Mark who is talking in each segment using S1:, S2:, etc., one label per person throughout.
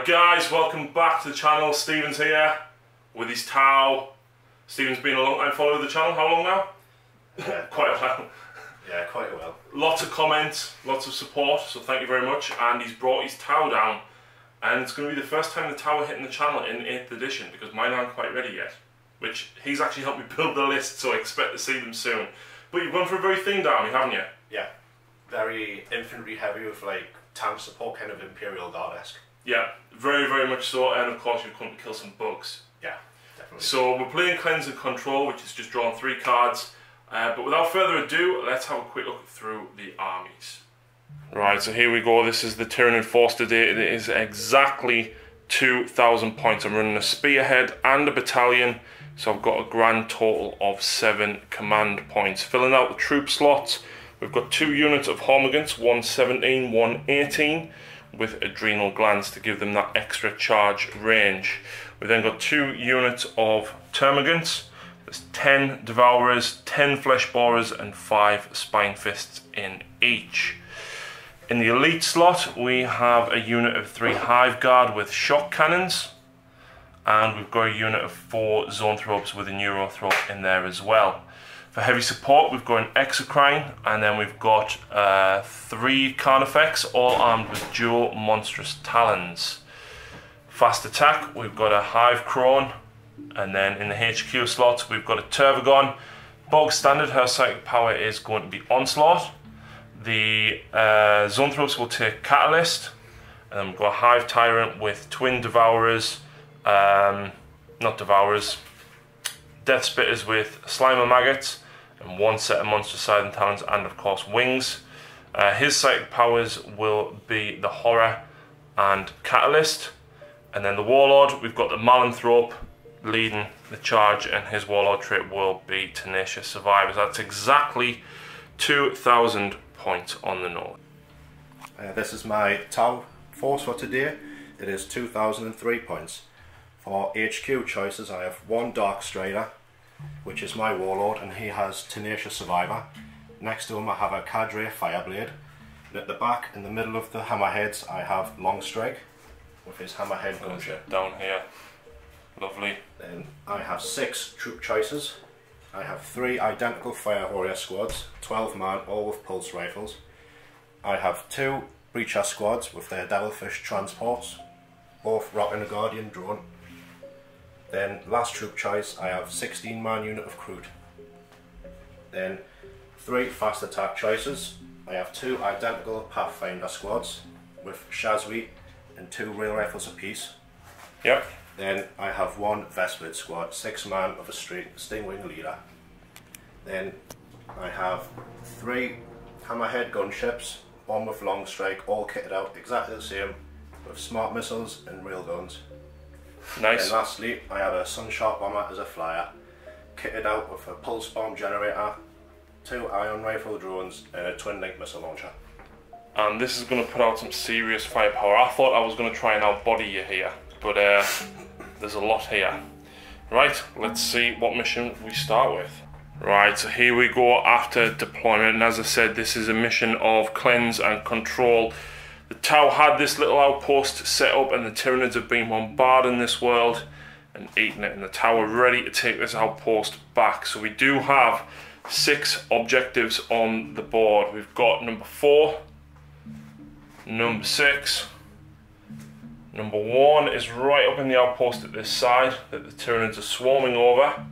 S1: Right guys, welcome back to the channel. Stephen's here with his Tau. Stephen's been a long time follower of the channel. How long now?
S2: Yeah,
S1: quite a while.
S2: Yeah, quite a while.
S1: Lots of comments, lots of support, so thank you very much. And he's brought his Tau down, and it's going to be the first time the Tau are hitting the channel in 8th edition, because mine aren't quite ready yet. Which he's actually helped me build the list, so I expect to see them soon. But you've gone for a very thin army, haven't you?
S2: Yeah, very infantry heavy with like tank support, kind of Imperial Guard-esque.
S1: Yeah, very, very much so, and of course you've come to kill some bugs.
S2: Yeah, definitely.
S1: So we're playing Cleanse and Control, which is just drawing 3 cards. But without further ado, let's have a quick look through the armies. Right, so here we go. This is the Tyranid force today. It is exactly 2,000 points. I'm running a spearhead and a battalion, so I've got a grand total of 7 command points. Filling out the troop slots, we've got 2 units of Hormagaunts, 117, 118, with adrenal glands to give them that extra charge range. We've then got 2 units of Termagants. There's 10 Devourers, 10 Flesh Borers, and 5 Spine Fists in each. In the elite slot, we have a unit of 3 Hive Guard with shock cannons, and we've got a unit of 4 Zoanthropes with a Neurothrope in there as well. For heavy support, we've got an Exocrine, and then we've got 3 Carnifex, all armed with dual monstrous talons. Fast attack, we've got a Hive Crone, and then in the HQ slot, we've got a Tervagon. Bog standard, her psychic power is going to be Onslaught. The Zoanthropes will take Catalyst, and then we've got a Hive Tyrant with twin Devourers, not Devourers, Death Spitters with Slimer Maggots, and 1 set of Monster Scythe and Talons, and of course Wings. His psychic powers will be the Horror and Catalyst, and then the Warlord, we've got the Malanthrope leading the charge, and his Warlord trait will be Tenacious Survivors. That's exactly 2,000 points on the nose.
S2: This is my Tau force for today. It is 2,003 points. For HQ choices, I have 1 Dark Strider, which is my Warlord, and he has Tenacious Survivor. Next to him I have a Cadre Fireblade, and at the back, in the middle of the Hammerheads, I have Longstrike with his Hammerhead gunship.
S1: Down here, lovely.
S2: Then I have 6 troop choices. I have 3 identical Fire Warrior squads, 12 man, all with pulse rifles. I have 2 Breacher squads with their Devilfish transports, both rocking a Guardian drone. Then last troop choice, I have 16 man unit of Kroot. Then 3 fast attack choices. I have 2 identical Pathfinder squads with Shazwi and 2 rail rifles apiece.
S1: Yep.
S2: Then I have 1 Vespid squad, 6 man with a Stingwing leader. Then I have 3 Hammerhead gunships, 1 with Longstrike, all kitted out exactly the same, with smart missiles and railguns.
S1: Nice.
S2: And lastly, I have a Sunsharp bomber as a flyer, kitted out with a pulse bomb generator, 2 ion rifle drones, and a twin link missile launcher.
S1: And this is going to put out some serious firepower. I thought I was going to try and outbody you here, but there's a lot here. Right, let's see what mission we start with. Right, so here we go after deployment, and as I said, this is a mission of Cleanse and Control. The Tau had this little outpost set up, and the Tyranids have been bombarding this world and eating it, and the Tau are ready to take this outpost back. So we do have 6 objectives on the board. We've got number 4, number 6, number 1 is right up in the outpost at this side that the Tyranids are swarming over.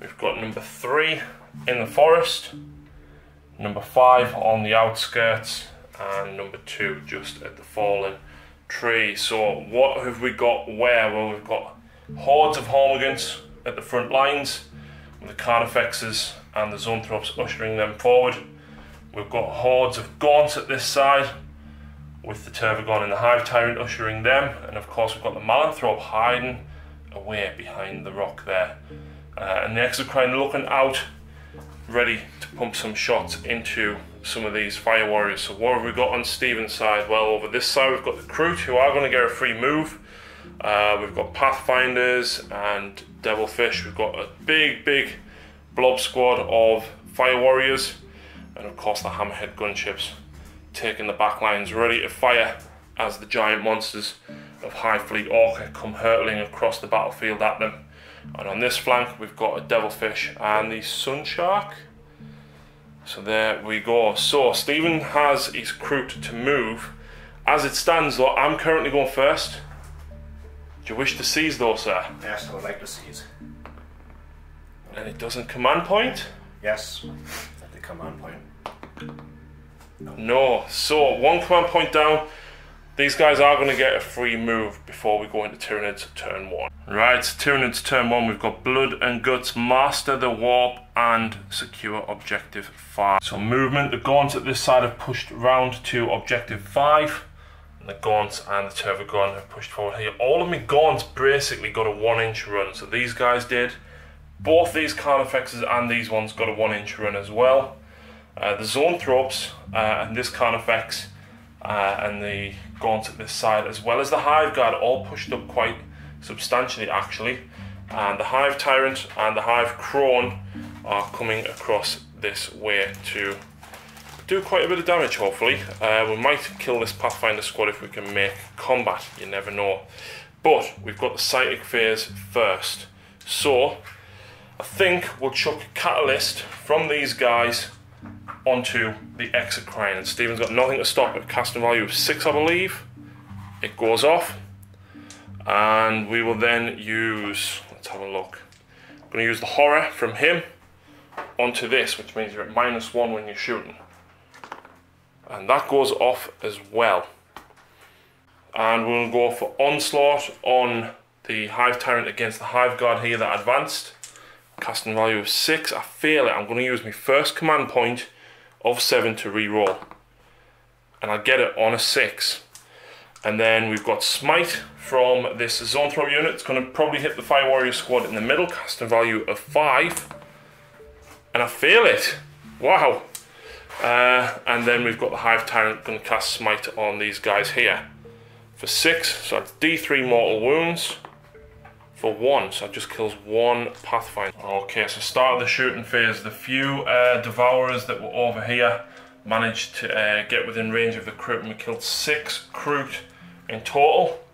S1: We've got number 3 in the forest, number 5 on the outskirts, and number 2 just at the fallen tree. So what have we got where? Well, we've got hordes of Hormagaunts at the front lines, with the Carnifexes and the Zoanthropes ushering them forward. We've got hordes of Gaunts at this side, with the Tervagon and the Hive Tyrant ushering them, and of course we've got the Malanthrope hiding away behind the rock there. And the Exocrine looking out, ready to pump some shots into some of these Fire Warriors. So what have we got on Stephen's side? Well, over this side we've got the Kroot, who are going to get a free move. We've got Pathfinders and Devilfish. We've got a big blob squad of Fire Warriors, and of course the Hammerhead gunships taking the back lines, ready to fire as the giant monsters of High Fleet Orca come hurtling across the battlefield at them. And on this flank we've got a Devilfish and the Sun Shark. So there we go. So Stephen has his crew to move. As it stands though, I'm currently going first. Do you wish to seize though, sir?
S2: Yes, I would like to seize.
S1: And it doesn't command point?
S2: Yes, at the command point.
S1: No. So one command point down. These guys are going to get a free move before we go into Tyranids turn 1. Right, Tyranids turn 1, we've got Blood and Guts, Master the Warp, and Secure Objective 5. So movement, the Gaunts at this side have pushed round to Objective 5. And the Gaunts and the Tervagon have pushed forward here. All of my Gaunts basically got a 1-inch run. So these guys did. Both these Carnifexes and these ones got a 1-inch run as well. The Zoanthropes and this Carnifex and the Gaunts at this side, as well as the Hive Guard, all pushed up quite substantially actually. And the Hive Tyrant and the Hive Crone are coming across this way to do quite a bit of damage hopefully. We might kill this Pathfinder squad if we can make combat, you never know. But we've got the Psychic Phase first. So I think we'll chuck Catalyst from these guys onto the Exocrine, and Stephen's got nothing to stop it. Casting value of 6 I believe. It goes off and we will then use, let's have a look, I'm going to use the Horror from him onto this, which means you're at -1 when you're shooting, and that goes off as well. And we'll go for Onslaught on the Hive Tyrant against the Hive Guard here that advanced. Casting value of 6, I fail it. I'm going to use my first command point of 7 to re-roll, and I'll get it on a 6. And then we've got Smite from this Zoanthrope unit. It's going to probably hit the Fire Warrior squad in the middle, casting value of 5, and I fail it. Wow. And then we've got the Hive Tyrant going to cast Smite on these guys here for 6, so that's D3 mortal wounds for 1, so it just kills 1 Pathfinder. Okay, so start of the shooting phase, the few Devourers that were over here managed to get within range of the Kroot, and we killed 6 Kroot in total,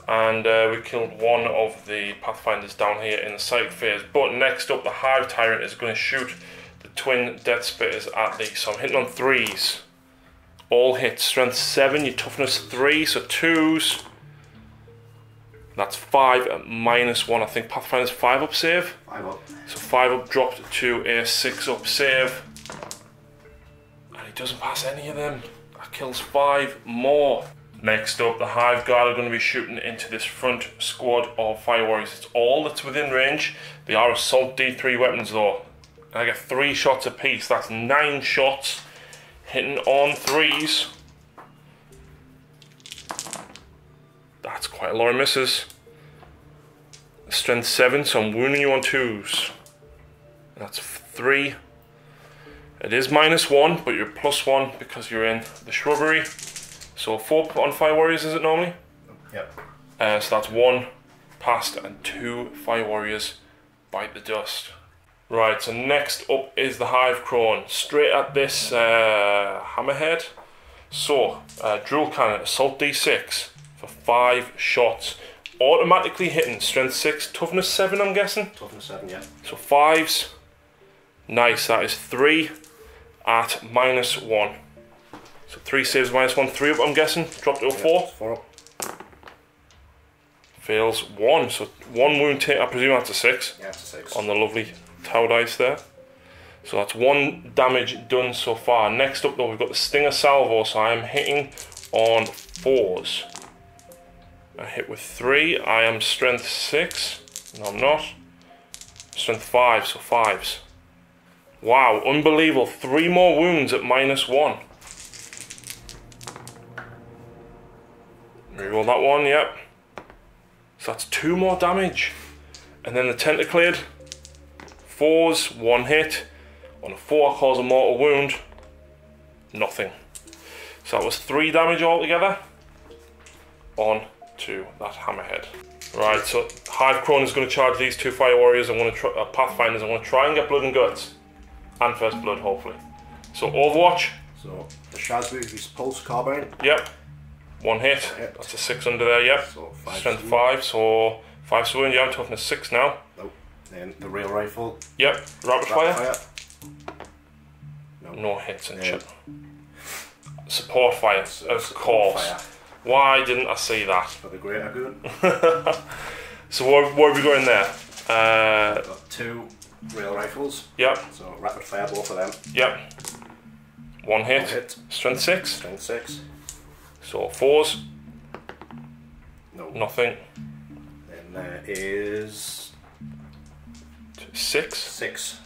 S1: and we killed 1 of the Pathfinders down here in the Psychic phase. But next up, the Hive Tyrant is going to shoot the twin Death Spitters at these, so I'm hitting on 3s. All hits, strength 7, your toughness 3, so 2s. That's 5 at -1. I think Pathfinder's 5 up save.
S2: 5 up.
S1: So 5 up dropped to a 6 up save. And he doesn't pass any of them. That kills 5 more. Next up, the Hive Guard are going to be shooting into this front squad of Fire Warriors. It's all that's within range. They are Assault D3 weapons though. And I get 3 shots apiece. That's 9 shots. Hitting on 3s. That's quite a lot of misses. Strength 7, so I'm wounding you on 2s. That's 3. It is -1, but you're +1 because you're in the shrubbery. So 4 on Fire Warriors is it normally?
S2: Yep.
S1: So that's 1 passed and 2 Fire Warriors bite the dust. Right, so next up is the Hive Crone. Straight at this hammerhead. So, Drill Cannon, Assault D6 for 5 shots. Automatically hitting, strength 6, toughness 7 I'm guessing?
S2: Toughness 7, yeah.
S1: So 5s. Nice, that is 3 at -1. So 3 saves -1, 3 up I'm guessing. Dropped to a 4.
S2: 4 up.
S1: Fails 1, so 1 wound take, I presume that's a 6.
S2: Yeah, it's a 6.
S1: On the lovely Tau dice there. So that's 1 damage done so far. Next up though, we've got the Stinger Salvo, so I am hitting on 4s. I hit with 3, I am strength 6, no I'm not. Strength 5, so 5s. Wow, unbelievable, 3 more wounds at -1. Reroll that one, yep. So that's 2 more damage. And then the Tentaclid, 4s, 1 hit. On a 4 cause a mortal wound, nothing. So that was 3 damage altogether on to that hammerhead. Right, so Hive Crone is going to charge these 2 Fire Warriors. I'm going to try, Pathfinders. I'm going to try and get Blood and Guts, and First Blood, hopefully. So Overwatch.
S2: So the Shazbu, his Pulse Carbine.
S1: Yep. 1 hit. That's a 6 under there, yep.
S2: So
S1: Strength 5, so 5 wound, yeah, I'm toughness 6 now.
S2: Nope. Then the real rifle.
S1: Yep, rapid fire.
S2: No.
S1: No hits and shit. Support fire, of course.
S2: Fire.
S1: Why didn't I see that?
S2: For the greater good.
S1: So what have we got in there?
S2: I've got 2 real rifles.
S1: Yep.
S2: So rapid fire both of them.
S1: Yep. 1 hit.
S2: 1 hit.
S1: Strength 6.
S2: Strength 6.
S1: So 4s.
S2: No.
S1: Nothing.
S2: Then there is
S1: 6.
S2: 6.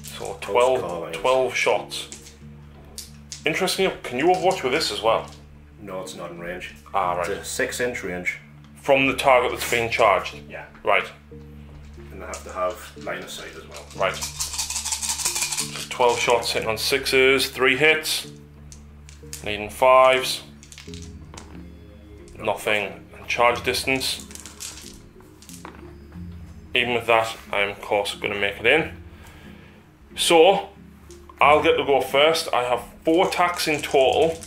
S1: So 12 shots. Interesting, can you overwatch with this as well?
S2: No, it's not in range.
S1: Ah, right.
S2: It's a 6-inch range.
S1: From the target that's being charged?
S2: Yeah.
S1: Right.
S2: And I have to have line of sight as well.
S1: Right. So 12 shots hitting on 6s, 3 hits. Needing 5s. Nothing. And charge distance. Even with that, I'm of course going to make it in. So, I'll get to go first. I have 4 attacks in total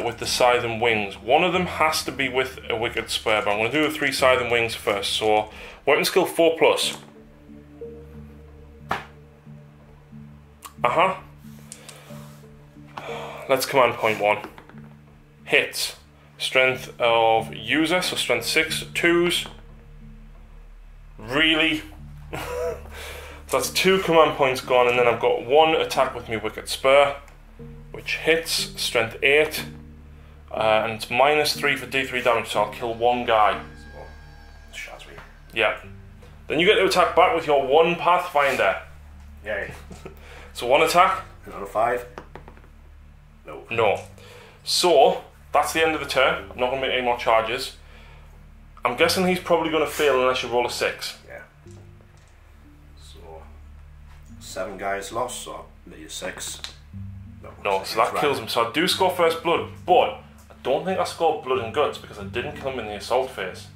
S1: with the Scythe and Wings. One of them has to be with a Wicked Spur, but I'm going to do the 3 Scythe and Wings first. So, weapon skill 4+. Let's command point 1. Hits. Strength of user, so strength 6, 2s. Really? So that's 2 command points gone, and then I've got 1 attack with my Wicked Spur, which hits, strength 8, and it's -3 for D3 damage, so I'll kill 1 guy.
S2: So, shots me.
S1: Yeah. Then you get to attack back with your 1 Pathfinder.
S2: Yay.
S1: So 1 attack?
S2: Another 5? No.
S1: No. So, that's the end of the turn. I'm not going to make any more charges. I'm guessing he's probably going to fail unless you roll a 6.
S2: Yeah. So, 7 guys lost, so maybe 6.
S1: No, so that kills him. So I do score first blood, but I don't think I scored blood and guts because I didn't kill him in the assault phase.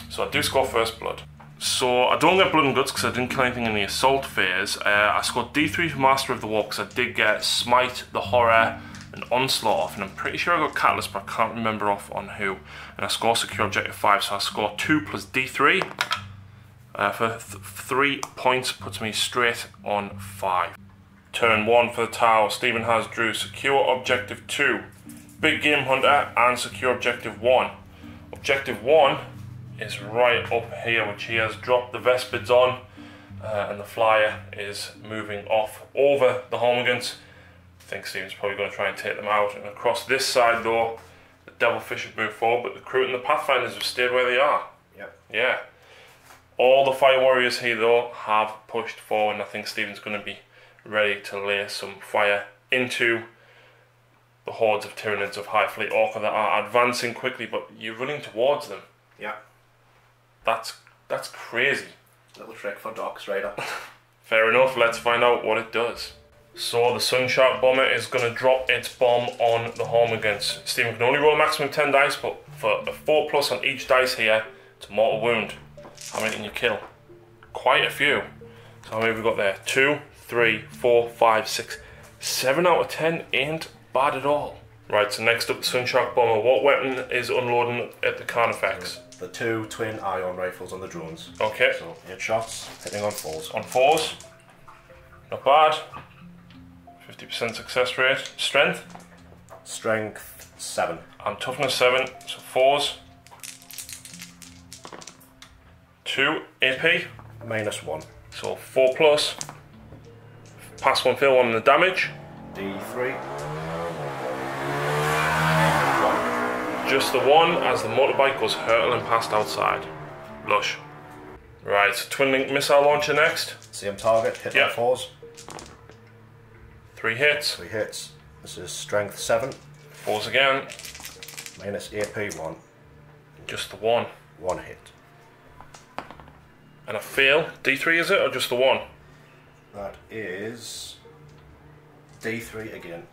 S1: So I do score first blood. So I don't get blood and guts because I didn't kill anything in the assault phase. I scored D3 for Master of the War because I did get Smite, the Horror, and Onslaught off, and I'm pretty sure I got Catalyst, but I can't remember off on who. And I score Secure Objective 5, so I score 2 plus D3 for 3 points, puts me straight on 5. Turn 1 for the Tower. Stephen has drew Secure Objective 2, Big Game Hunter, and Secure Objective 1. Objective 1 is right up here, which he has dropped the Vespids on, and the Flyer is moving off over the Homagans. I think Stephen's probably going to try and take them out. And across this side though, the Devilfish have moved forward, but the Crew and the Pathfinders have stayed where they are.
S2: Yep.
S1: Yeah. All the Fire Warriors here though have pushed forward, and I think Stephen's going to be ready to lay some fire into the hordes of Tyranids of High Fleet Orca that are advancing quickly, but you're running towards them.
S2: Yeah.
S1: That's crazy.
S2: Little trick for Doc's Raider.
S1: Fair enough, let's find out what it does. So the Sunshark Bomber is going to drop its bomb on the Homagans. Stephen can only roll a maximum 10 dice, but for a 4+ on each dice here, it's a mortal wound. How many can you kill? Quite a few. So how many have we got there? 2, 3, 4, 5, 6, 7 out of 10 ain't bad at all. Right, so next up the Sunshark Bomber. What weapon is unloading at the Carnifex?
S2: The 2 twin ion rifles on the drones.
S1: Okay.
S2: So 8 shots, hitting on 4s. On
S1: 4s. Not bad. 50% success rate. Strength?
S2: Strength 7.
S1: And toughness 7, so 4s. 2 AP.
S2: -1.
S1: So 4+. Pass 1, fail 1 in the damage.
S2: D3. 1.
S1: Just the 1 as the motorbike goes hurtling past outside. Lush. Right, so twin link missile launcher next.
S2: Same target, hit
S1: Yep.
S2: on 4s.
S1: 3 hits.
S2: 3 hits. This is strength 7.
S1: 4s again.
S2: -AP 1.
S1: Just the 1.
S2: 1 hit.
S1: And a fail. D3 is it, or just the 1?
S2: That is D3 again.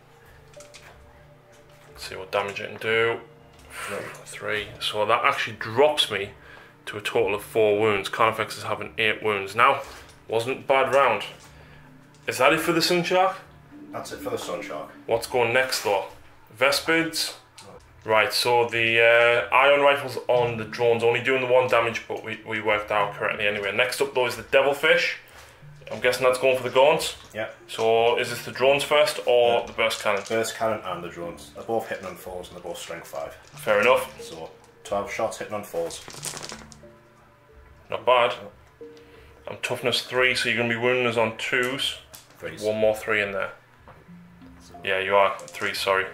S1: Let's see what damage it can do. 3. So that actually drops me to a total of 4 wounds. Carnifex is having 8 wounds. Now, wasn't a bad round. Is that it for the Sunshark?
S2: That's it for the Sunshark.
S1: What's going next though? Vespids? Right, so the iron rifles on the drone's only doing the 1 damage, but we worked out correctly anyway. Next up though is the devilfish. I'm guessing that's going for the gaunts.
S2: Yeah.
S1: So is this the drones first or the burst cannon?
S2: Burst cannon and the drones. They're both hitting on 4s and they're both strength 5.
S1: Fair enough.
S2: So 12 shots hitting on 4s.
S1: Not bad. I'm toughness 3, so you're going to be wounding us on 2s.
S2: 3s.
S1: 1 more 3 in there. Yeah, you are. 3, sorry.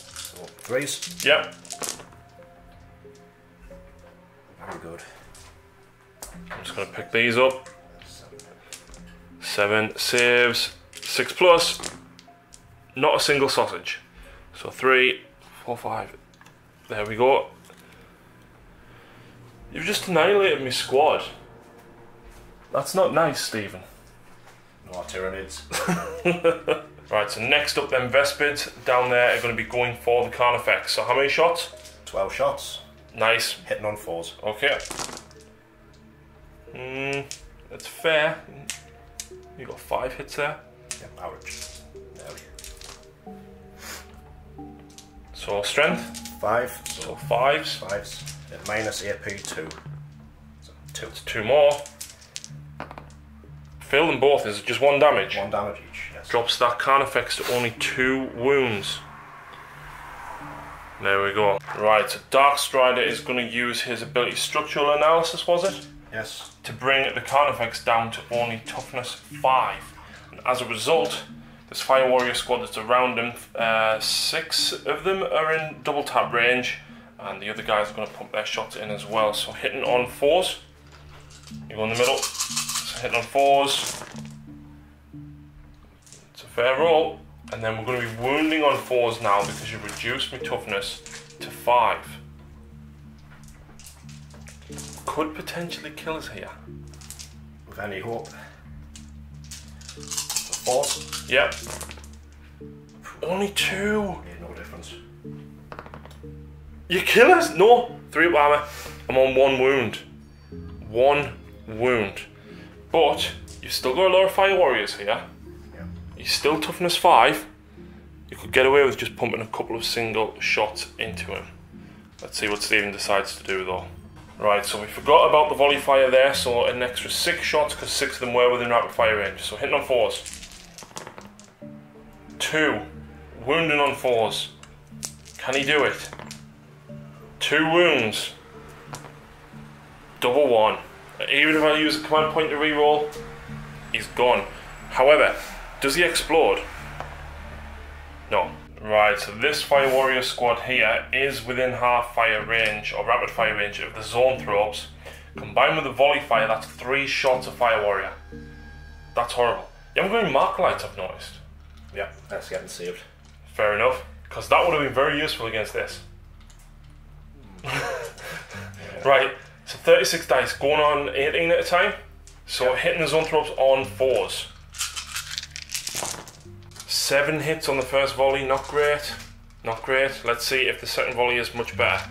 S2: So 3s.
S1: Yep.
S2: Very good.
S1: I'm just going to pick these up. 7 saves. 6 plus. Not a single sausage. So 3, 4, 5. There we go. You've just annihilated my squad. That's not nice, Stephen.
S2: No Tyranids.
S1: Right, so next up then, Vespids down there are going to be going for the Carnifex. So how many shots?
S2: 12 shots.
S1: Nice.
S2: Hitting on 4s.
S1: Okay. That's fair. You got 5 hits there.
S2: Yeah, average. There.
S1: So strength?
S2: 5.
S1: So 5s.
S2: 5s. At minus AP 2. So 2.
S1: It's 2 more. Fail them both. Is it just 1 damage?
S2: 1 damage each, yes.
S1: Drops that Carnifex to only 2 wounds. There we go. Right, so Dark Strider is going to use his ability structural analysis, was it?
S2: Yes.
S1: To bring the Carnifex down to only toughness 5. And as a result, this Fire Warrior squad that's around him, 6 of them are in double tap range, and the other guys are going to pump their shots in as well. So hitting on 4s. You go in the middle. So hitting on 4s. It's a fair roll. And then we're going to be wounding on 4s now because you've reduced my toughness to 5. Could potentially kill us here.
S2: With any hope. 4s.
S1: Yep. Only 2.
S2: Made no difference.
S1: You kill us? No. 3 up armor. I'm on 1 wound. 1 wound. But you've still got a lot of Fire Warriors here.
S2: Yeah.
S1: You're still toughness 5. You could get away with just pumping a couple of single shots into him. Let's see what Stephen decides to do though. Right, so we forgot about the volley fire there, so an extra 6 shots because 6 of them were within rapid fire range. So hitting on 4s. 2. Wounding on 4s. Can he do it? 2 wounds. Double 1. Even if I use a command point to reroll, he's gone. However, does he explode? No. Right, so this Fire Warrior squad here is within half fire range, or rapid fire range, of the zone throws. Combined with the volley fire, that's 3 shots of Fire Warrior. That's horrible. You haven't got any mark lights, I've noticed.
S2: Yeah, that's getting saved.
S1: Fair enough, because that would have been very useful against this. Right, so 36 dice, going on 18 at a time. So hitting the zone throws on 4s. 7 hits on the first volley, not great. Not great. Let's see if the second volley is much better.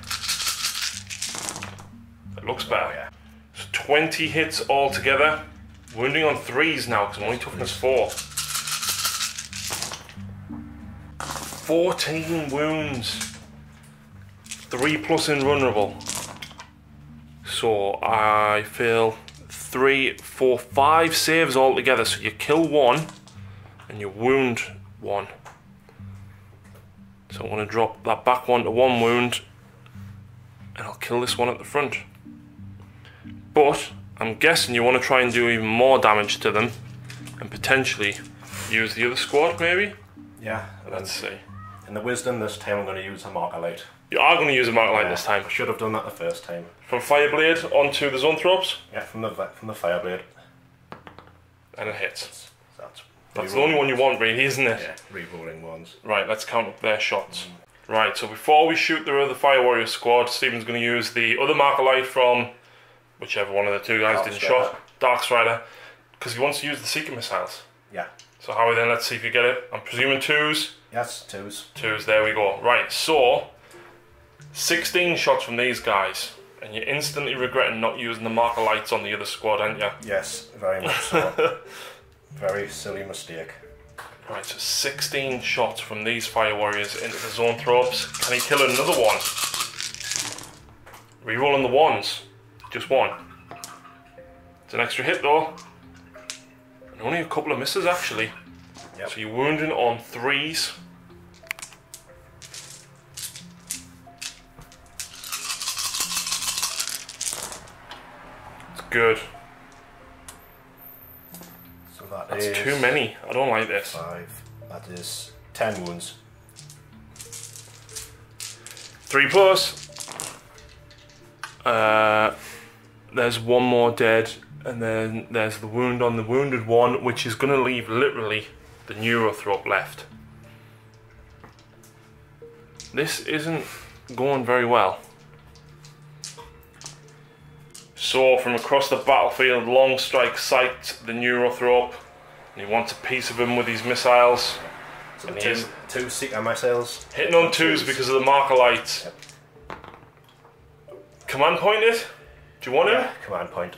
S1: It looks better.
S2: Yeah.
S1: So 20 hits altogether. Wounding on 3s now because I'm only toughness 4. 14 wounds. 3 plus invulnerable. So I fail 3, 4, 5 saves altogether. So you kill 1 and you wound 1. So I'm going to drop that back one to 1 wound and I'll kill this one at the front. But I'm guessing you want to try and do even more damage to them and potentially use the other squad maybe?
S2: Yeah.
S1: Let's see.
S2: In the wisdom this time I'm going to use a marker light.
S1: You are going to use a mark light this time.
S2: I should have done that the first time.
S1: From Fireblade onto the zone throbs?
S2: Yeah, from the Fireblade.
S1: And it hits. That's the
S2: re-rolling.
S1: only one you want really, isn't it?
S2: Yeah, re-rolling ones.
S1: Right, let's count up their shots. Right, so before we shoot the other Fire Warrior squad, Stephen's going to use the other marker light from whichever one of the 2 guys didn't shot. Dark Strider. Because he wants to use the Seeker missiles.
S2: Yeah.
S1: So Howie, then let's see if you get it. I'm presuming 2s.
S2: Yes, 2s.
S1: 2s, there we go. Right, so 16 shots from these guys. And you're instantly regretting not using the marker lights on the other squad, aren't you?
S2: Yes, very much so. Very silly mistake.
S1: Right, so 16 shots from these fire warriors into the zone throps. Can he kill another one? Rerolling the ones. Just one. It's an extra hit though. And only a couple of misses actually.
S2: Yep.
S1: So you're wounding on 3s. It's good.
S2: So
S1: that's too many. I don't like this.
S2: 5. That is 10 wounds.
S1: 3 plus. There's one more dead, and then there's the wound on the wounded one, which is going to leave literally the Neurothrop left. This isn't going very well. So from across the battlefield, Longstrike sights the Neurothrop, and he wants a piece of him with his missiles.
S2: So the two Seeker missiles.
S1: Hitting on 2s because of the marker lights.
S2: Yep.
S1: Command point it? Do you want him?
S2: Yeah, command point.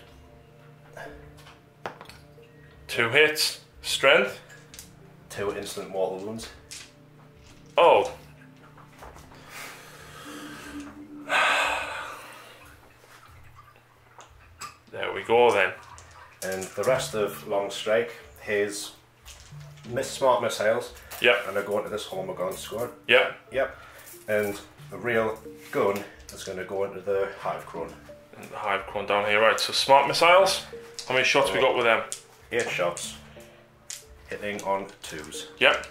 S1: 2 hits. Strength?
S2: 2 instant mortal wounds.
S1: Oh. There we go then.
S2: And the rest of Longstrike, his smart missiles.
S1: Yep.
S2: And they're going to this Homer gun squad.
S1: Yep.
S2: Yep. And the real gun is going to go into the Hive Crone.
S1: And the Hive Crone down here, right. So smart missiles. How many shots we got with them?
S2: 8 shots. Hitting on 2s.
S1: Yep.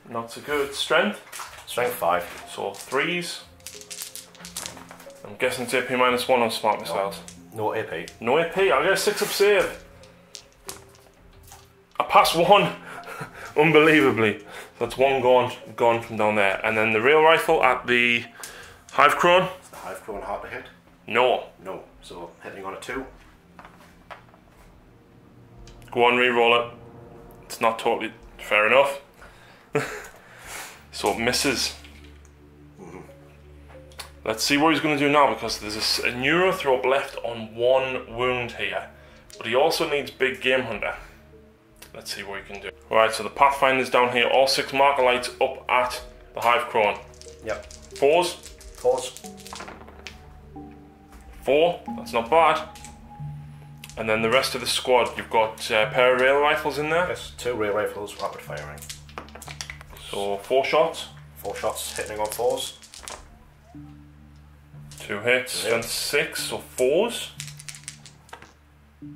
S1: Not so good. Strength?
S2: Strength 5.
S1: So 3s. I'm guessing it's AP -1 on smart missiles.
S2: No AP.
S1: No AP. I'll get a 6-up save. I passed 1. Unbelievably. That's 1 gone from down there. And then the rail rifle at the Hive Crone.
S2: Is the Hive Crone hard to hit?
S1: No.
S2: No. So hitting on a 2.
S1: Go on, re-roll it. It's not totally fair enough. So it misses. Let's see what he's going to do now, because there's a Neurothrop left on 1 wound here. But he also needs Big Game Hunter. Let's see what he can do. Alright, so the Pathfinder's down here. All 6 marker lights up at the Hive Crone.
S2: Yep.
S1: 4s.
S2: 4s.
S1: 4. That's not bad. And then the rest of the squad, you've got a pair of rail rifles in there.
S2: Yes, 2 rail rifles, rapid firing.
S1: So 4 shots.
S2: 4 shots hitting on 4s.
S1: 2 hits and 6, so 4s.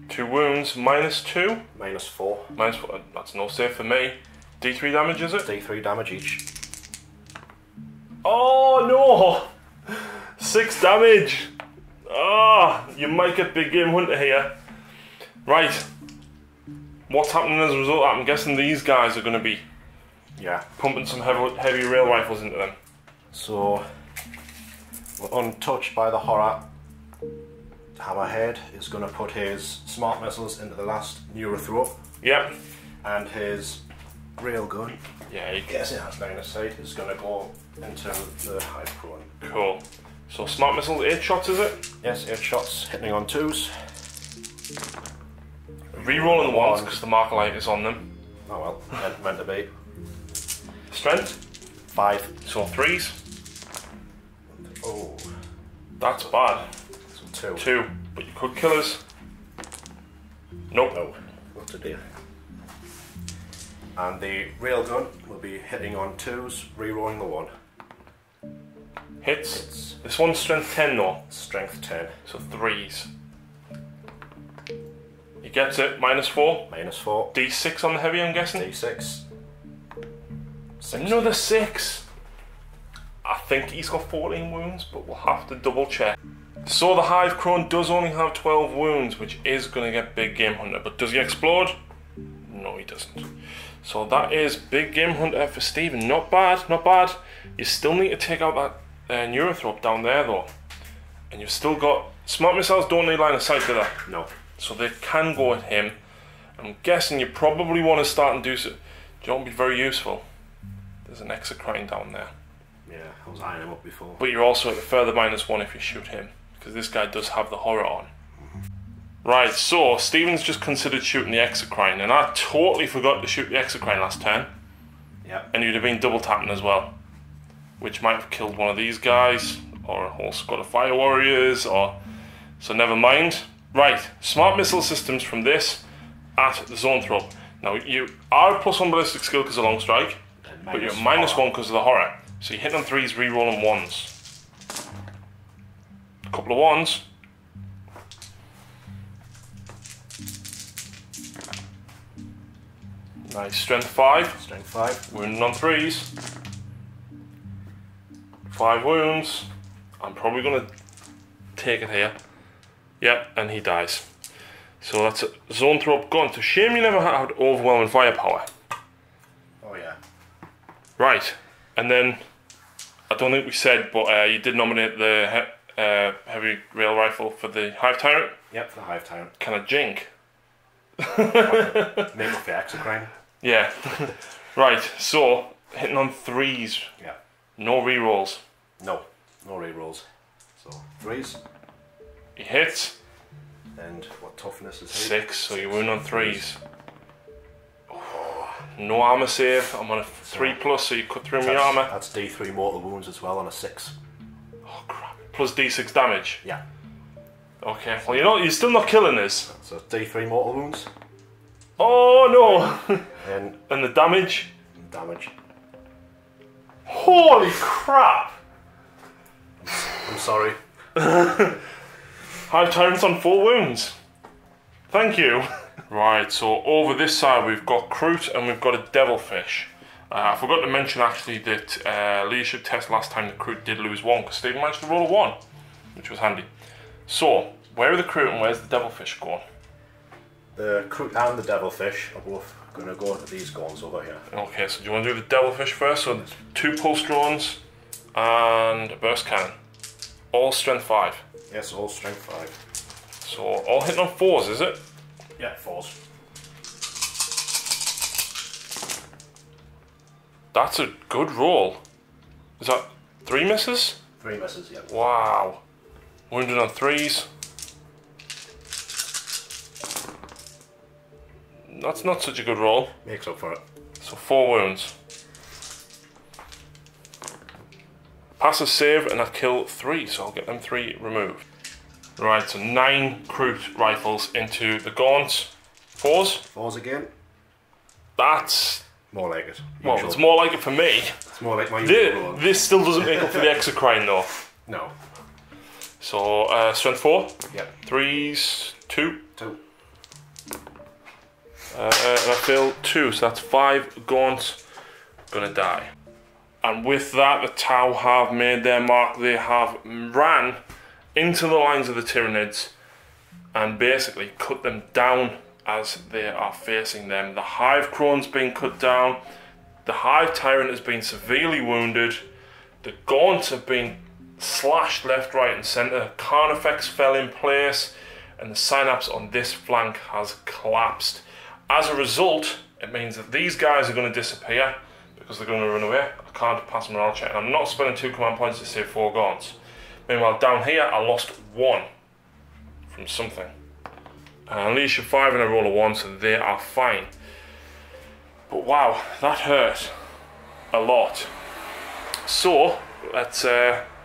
S1: 2 wounds, -2.
S2: -4.
S1: -4, that's no save for me. D3 damage, is it?
S2: D3 damage each.
S1: Oh no! 6 damage! Ah, you might get Big Game Hunter here. Right. What's happening as a result? I'm guessing these guys are going to be pumping some heavy rail rifles into them.
S2: So, we're untouched by the horror. Hammerhead is going to put his smart missiles into the last Neurothrop.
S1: Yep.
S2: And his railgun,
S1: yeah, you
S2: yes, it has line of sight, is going to go into the Hive Crone.
S1: Cool. So smart missiles, 8 shots, is it?
S2: Yes, 8 shots hitting on 2s.
S1: Rerolling the 1s because the marker light is on them.
S2: Oh well, meant to be.
S1: Strength?
S2: 5.
S1: So 3s.
S2: Oh,
S1: that's bad.
S2: So 2.
S1: 2, but you could kill us. Nope.
S2: No, not to do. And the railgun will be hitting on 2s, re-rolling the 1.
S1: Hits. This one's strength 10 though.
S2: Strength 10.
S1: So 3s. He gets it, -4.
S2: -4.
S1: D6 on the heavy, I'm guessing?
S2: D6. 6.
S1: Another 6. I think he's got 14 wounds, but we'll have to double check. So the Hive Crone does only have 12 wounds, which is going to get Big Game Hunter. But does he explode? No, he doesn't. So that is Big Game Hunter for Stephen. Not bad, not bad. You still need to take out that Neurothrop down there though. And you've still got... Smart missiles don't need line of sight to that.
S2: No.
S1: So they can go at him. I'm guessing you probably want to start and do so. Don't be very useful. There's an exocrine down there.
S2: Yeah, I was eyeing him up before.
S1: But you're also at the further -1 if you shoot him. Because this guy does have the horror on. Right, so Stephen's just considered shooting the Exocrine, and I totally forgot to shoot the Exocrine last turn.
S2: Yep.
S1: And you'd have been double tapping as well, which might have killed one of these guys, or a whole squad of Fire Warriors, or... So never mind. Right, smart missile systems from this at the zone throw. Now you are +1 ballistic skill because of long strike, but you're -1 because of the horror. So you're hitting on 3s, re-rolling 1s. A couple of 1s. Nice, strength 5.
S2: Strength 5.
S1: Wounding on 3s. 5 wounds. I'm probably going to take it here. Yep, and he dies. So that's a zone throw up gun. It's a shame you never had overwhelming firepower.
S2: Oh yeah.
S1: Right, and then, I don't think we said, but you did nominate the heavy rail rifle for the Hive Tyrant.
S2: Yep, for the Hive Tyrant.
S1: Can I jink?
S2: Make up the Exocrine.
S1: Yeah. Right, so, hitting on 3s.
S2: Yeah.
S1: No rerolls.
S2: No rerolls. So 3s.
S1: He hits.
S2: And what toughness is he?
S1: 6, so you wound on 3s. Oh, no armor save. I'm on a 3+, so you cut through my armor.
S2: That's D3 mortal wounds as well on a 6.
S1: Oh crap. Plus D6 damage.
S2: Yeah.
S1: Okay, well you're still not killing us.
S2: So D3 mortal wounds.
S1: Oh no!
S2: And
S1: the damage?
S2: Damage.
S1: Holy crap!
S2: I'm sorry.
S1: Hive Tyrant's on 4 wounds. Thank you. Right, so over this side we've got Kroot and we've got a Devilfish. I forgot to mention actually that leadership test last time the Kroot did lose 1 because Stephen managed to roll a 1, which was handy. So, where are the Kroot and where's the Devilfish going?
S2: The Kroot and the Devilfish are both going to go to these guns over here.
S1: Okay, so do you want to do the Devilfish first? So there's 2 pulse drones and a burst cannon. All strength 5.
S2: Yes, all strength 5.
S1: So all hitting on 4s, is it?
S2: Yeah, 4s.
S1: That's a good roll. Is that 3 misses?
S2: 3 misses, yeah.
S1: Wow. Wounded on 3s. That's not such a good roll.
S2: Makes up for it.
S1: So 4 wounds. Pass a save and I kill 3, so I'll get them 3 removed. Right, so 9 Kroot rifles into the gaunt. 4s?
S2: 4s again.
S1: That's...
S2: More like it.
S1: Well, it's more like it for me.
S2: It's more like my usual roll.
S1: This still doesn't make up for the Exocrine though.
S2: No.
S1: So, strength 4?
S2: Yep.
S1: 3s, 2.
S2: 2.
S1: And I fail 2, so that's 5 gaunts gonna die. And with that, the Tau have made their mark. They have ran into the lines of the Tyranids and basically cut them down as they are facing them. The Hive Crone's been cut down. The Hive Tyrant has been severely wounded. The Gaunts have been slashed left, right and centre. Carnifex fell in place and the synapse on this flank has collapsed. As a result, it means that these guys are going to disappear because they're going to run away. I can't pass a morale check, and I'm not spending 2 command points to save 4 gaunts. Meanwhile, down here, I lost 1 from something. And leadership 5 and I roll a 1, so they are fine. But wow, that hurt a lot. So, let's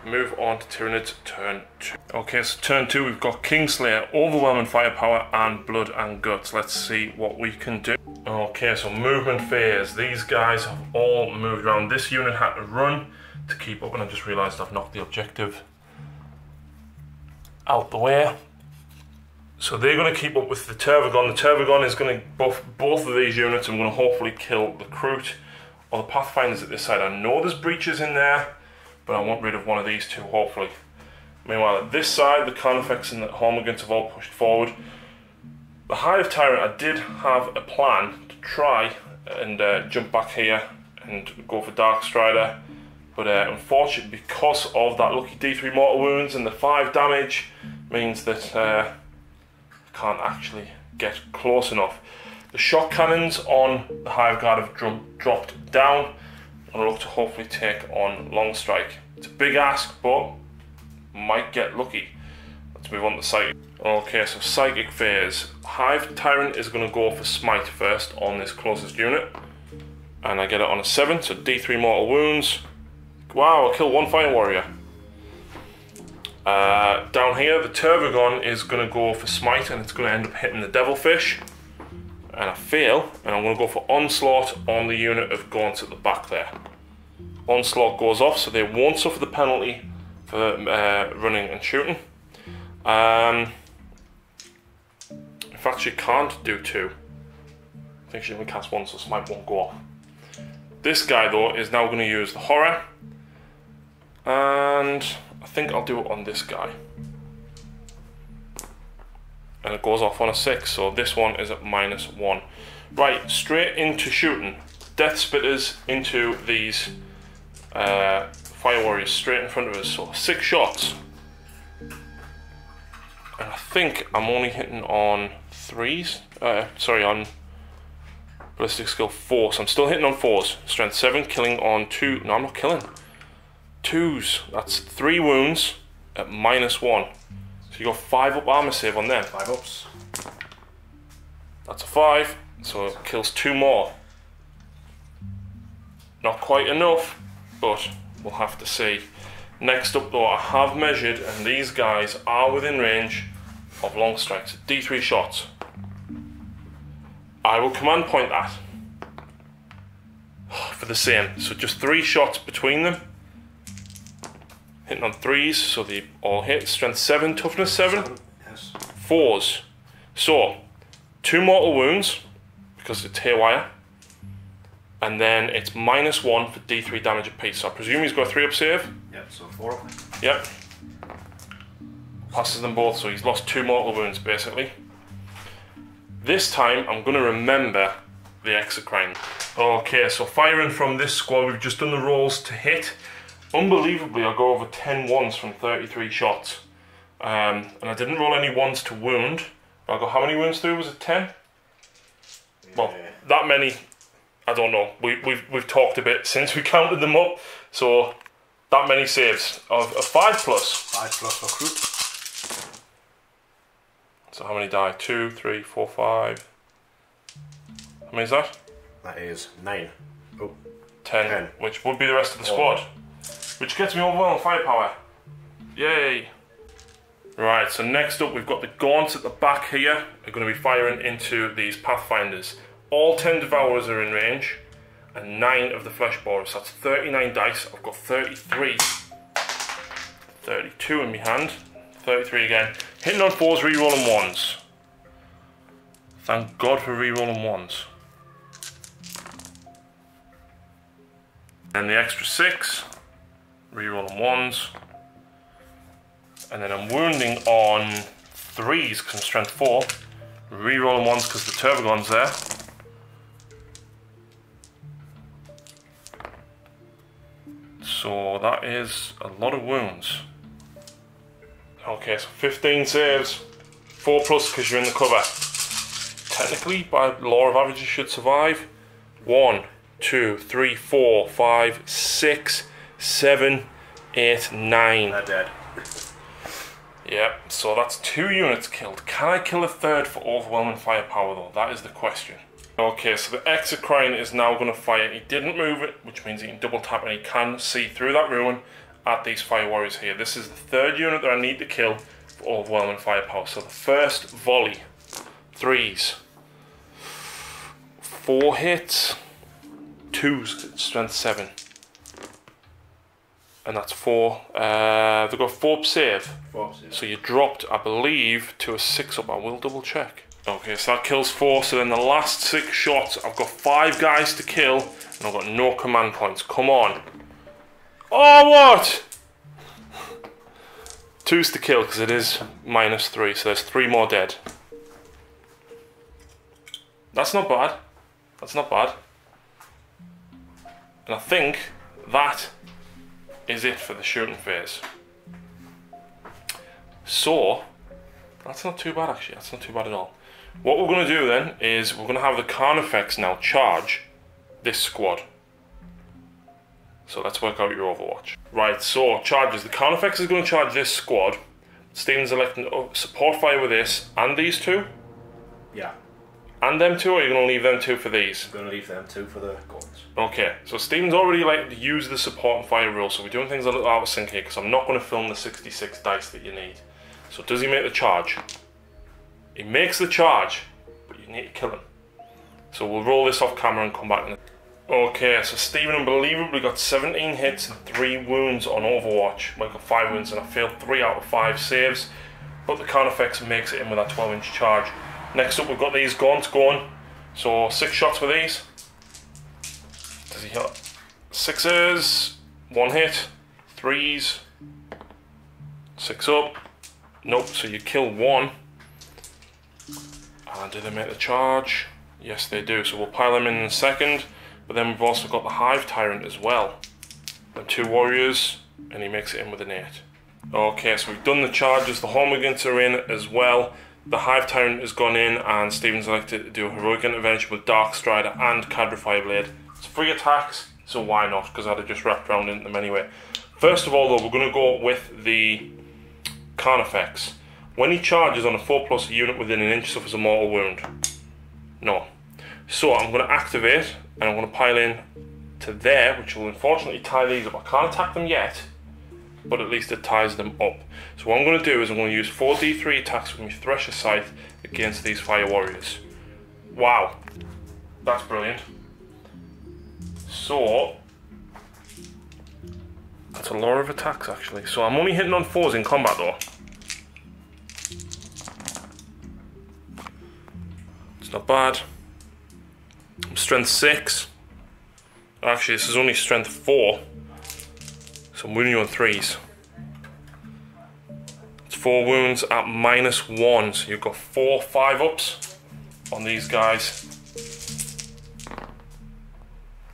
S1: move on to Tyranids turn 2. Okay, so turn 2, we've got Kingslayer, overwhelming firepower, and blood and guts. Let's see what we can do. Okay, so movement phase. These guys have all moved around. This unit had to run to keep up, and I just realised I've knocked the objective out the way. So they're going to keep up with the Tervagon. The Tervagon is going to buff both of these units. I'm going to hopefully kill the Kroot or the Pathfinders at this side. I know there's breaches in there, but I want rid of one of these two, hopefully. Meanwhile, at this side, the Carnifex and the Hormagaunts have all pushed forward. The Hive Tyrant, I did have a plan to try and jump back here and go for Dark Strider. But unfortunately, because of that lucky D3 mortal wounds and the 5 damage, means that I can't actually get close enough. The shock cannons on the Hive Guard have dropped down. And I look to hopefully take on Long Strike. It's a big ask, but might get lucky. Let's move on to the site. Okay, so Psychic phase. Hive Tyrant is going to go for Smite first on this closest unit. And I get it on a 7, so D3 mortal wounds. Wow, I killed one Fire Warrior. Down here, the Turvagon is going to go for Smite, and it's going to end up hitting the Devilfish. And I fail, and I'm going to go for Onslaught on the unit of Gaunts at the back there. Onslaught goes off, so they won't suffer the penalty for running and shooting. In fact, she can't do 2. I think she only casts 1, so Smite won't go off. This guy, though, is now going to use the Horror. And I think I'll do it on this guy. And it goes off on a 6, so this one is at -1. Right, straight into shooting. Death Spitters into these Fire Warriors straight in front of us, so 6 shots. And I think I'm only hitting on 3s. Sorry, on Ballistic Skill 4, so I'm still hitting on 4s. Strength 7, killing on 2. No, I'm not killing. 2s. That's 3 wounds at -1. So you got 5 up armor save on them.
S2: 5 ups.
S1: That's a 5, so it kills 2 more. Not quite enough, but we'll have to see. Next up though, I have measured, and these guys are within range of long strikes. D3 shots. I will command point that for the same. So just 3 shots between them. Hitting on 3s, so they all hit. Strength 7, toughness 7.
S2: Yes.
S1: 4s. So 2 mortal wounds because it's haywire. And then it's -1 for D3 damage apiece. So I presume he's got a 3 up save.
S2: Yep, so 4 up.
S1: Yep. Passes them both, so he's lost 2 mortal wounds basically. This time I'm going to remember the Exocrine. Okay, so firing from this squad, we've just done the rolls to hit. Unbelievably, I go over 10 ones from 33 shots. And I didn't roll any ones to wound. I got how many wounds through? Was it 10? Yeah. Well, that many. I don't know. We've talked a bit since we counted them up, so that many saves of a 5+.
S2: 5+ for Croup.
S1: So how many die? 2, 3, 4, 5. How many is that?
S2: That is 9. Oh,
S1: 10, which would be the rest of the squad, which gets me overwhelmed firepower. Yay! Right. So next up, we've got the Gaunts at the back here. They're going to be firing into these Pathfinders. All 10 Devourers are in range, and 9 of the Flesh Borers. That's 39 dice. I've got 33. 32 in my hand. 33 again. Hitting on 4s, re-rolling 1s. Thank God for re-rolling 1s. And the extra 6. Re-rolling 1s. And then I'm wounding on 3s because I'm strength 4. Re-rolling 1s because the Turvagon's there. So that is a lot of wounds. Okay, so 15 saves. 4+ because you're in the cover. Technically, by law of averages, should survive. 1, 2, 3, 4, 5, 6, 7, 8, 9.
S2: They're dead.
S1: Yep, so that's 2 units killed. Can I kill a 3rd for overwhelming firepower though? That is the question. Okay, so the Exocrine is now going to fire. He didn't move it, which means he can double tap and he can see through that ruin at these Fire Warriors here. This is the 3rd unit that I need to kill for overwhelming firepower. So the first volley, 3s, 4 hits, 2s, strength 7. And that's 4. They've got 4 save.
S2: 4 save.
S1: So you dropped, I believe, to a 6 up. I will double check. Okay, so that kills 4. So then the last 6 shots, I've got 5 guys to kill, and I've got no command points. Come on. Oh, what? 2's to kill because it is -3. So there's 3 more dead. That's not bad. That's not bad. And I think that is it for the shooting phase. So that's not too bad actually. That's not too bad at all. What we're going to do then is we're going to have the Carnifex now charge this squad. So let's work out your Overwatch. Right, so charges. The Carnifex is going to charge this squad. Stephen's electing support fire with this and these two?
S2: Yeah.
S1: And them two, or are you going to leave them two for these?
S2: I'm going to leave them two for the guns.
S1: Okay, so Stephen's already like to use the support and fire rule, so we're doing things a little out of sync here, because I'm not going to film the 66 dice that you need. So does he make the charge? He makes the charge, but you need to kill him. So we'll roll this off camera and come back. Okay, so Stephen unbelievably got 17 hits and 3 wounds on Overwatch. Well, got 5 wounds and I failed 3 out of 5 saves, but the Carnifex makes it in with that 12-inch charge. Next up we've got these gaunts going, so 6 shots with these. Does he hit? 6s, 1 hit, 3s, 6 up, nope, so you kill 1. And do they make the charge? Yes they do, so we'll pile them in a second, but then we've also got the Hive Tyrant as well. Them 2 warriors, and he makes it in with an 8. Okay, so we've done the charges, the Hormigans are in as well. The Hive Tyrant has gone in, and Stephen's elected to do a heroic intervention with Dark Strider and Cadra Fireblade. It's 3 attacks, so why not? Because I'd have just wrapped around into them anyway. First of all, though, we're going to go with the Carnifex. When he charges on a 4+, a unit within an inch suffers a mortal wound. No. So I'm going to activate, and I'm going to pile in to there, which will unfortunately tie these up. I can't attack them yet, but at least it ties them up. So what I'm going to do is I'm going to use 4d3 attacks with my Thresher Scythe against these Fire Warriors. Wow, that's brilliant. So, that's a lot of attacks actually. So I'm only hitting on 4s in combat though. It's not bad. I'm strength 6. Actually, this is only strength 4. So I'm wounding you on 3s. It's 4 wounds at -1. So you've got 4 5-ups on these guys.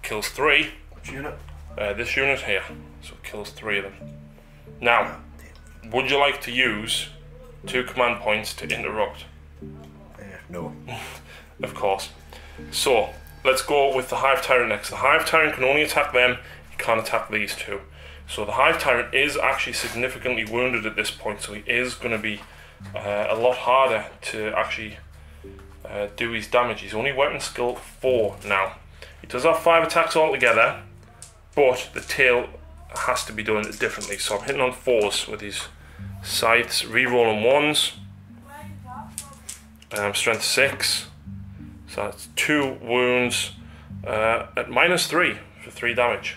S1: Kills 3.
S2: Which unit?
S1: This unit here. So it kills 3 of them. Now, would you like to use 2 command points to interrupt?
S2: No.
S1: Of course. So, let's go with the Hive Tyrant next. The Hive Tyrant can only attack them, he can't attack these two. So the Hive Tyrant is actually significantly wounded at this point, so he is going to be a lot harder to actually do his damage. He's only weapon skill 4 now. He does have 5 attacks altogether, but the tail has to be done differently. So I'm hitting on 4s with his scythes, rerolling 1s. Strength 6. So that's 2 wounds at -3 for 3 damage.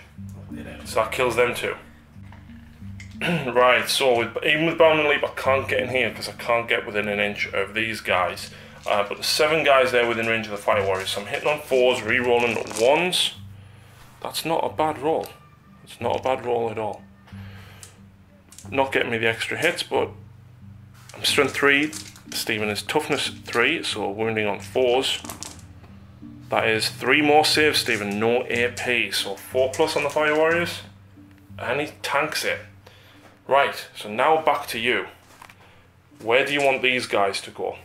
S1: So that kills them too. Right, so even with Bound and Leap I can't get in here because I can't get within an inch of these guys. But there's 7 guys there within range of the Fire Warriors. So I'm hitting on 4s, re-rolling 1s. That's not a bad roll. It's not a bad roll at all. Not getting me the extra hits, but I'm strength 3. Stephen is toughness 3, so wounding on 4s. That is 3 more saves, Stephen, no AP, so 4+ on the Fire Warriors. And he tanks it. Right, so now back to you. Where do you want these guys to go?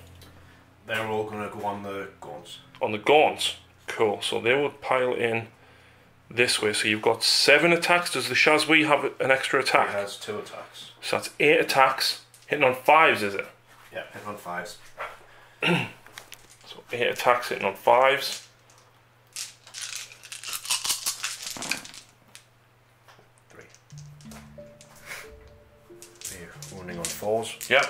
S2: They're all going to go on the gaunts.
S1: On the gaunts? Cool, so they would pile in this way. So you've got 7 attacks. Does the Shazwi have an extra attack?
S2: He has 2 attacks.
S1: So that's 8 attacks. Hitting on 5s, is it?
S2: Yeah, hitting on 5s.
S1: So 8 attacks hitting on 5s.
S2: 3. Wounding on 4s.
S1: Yep.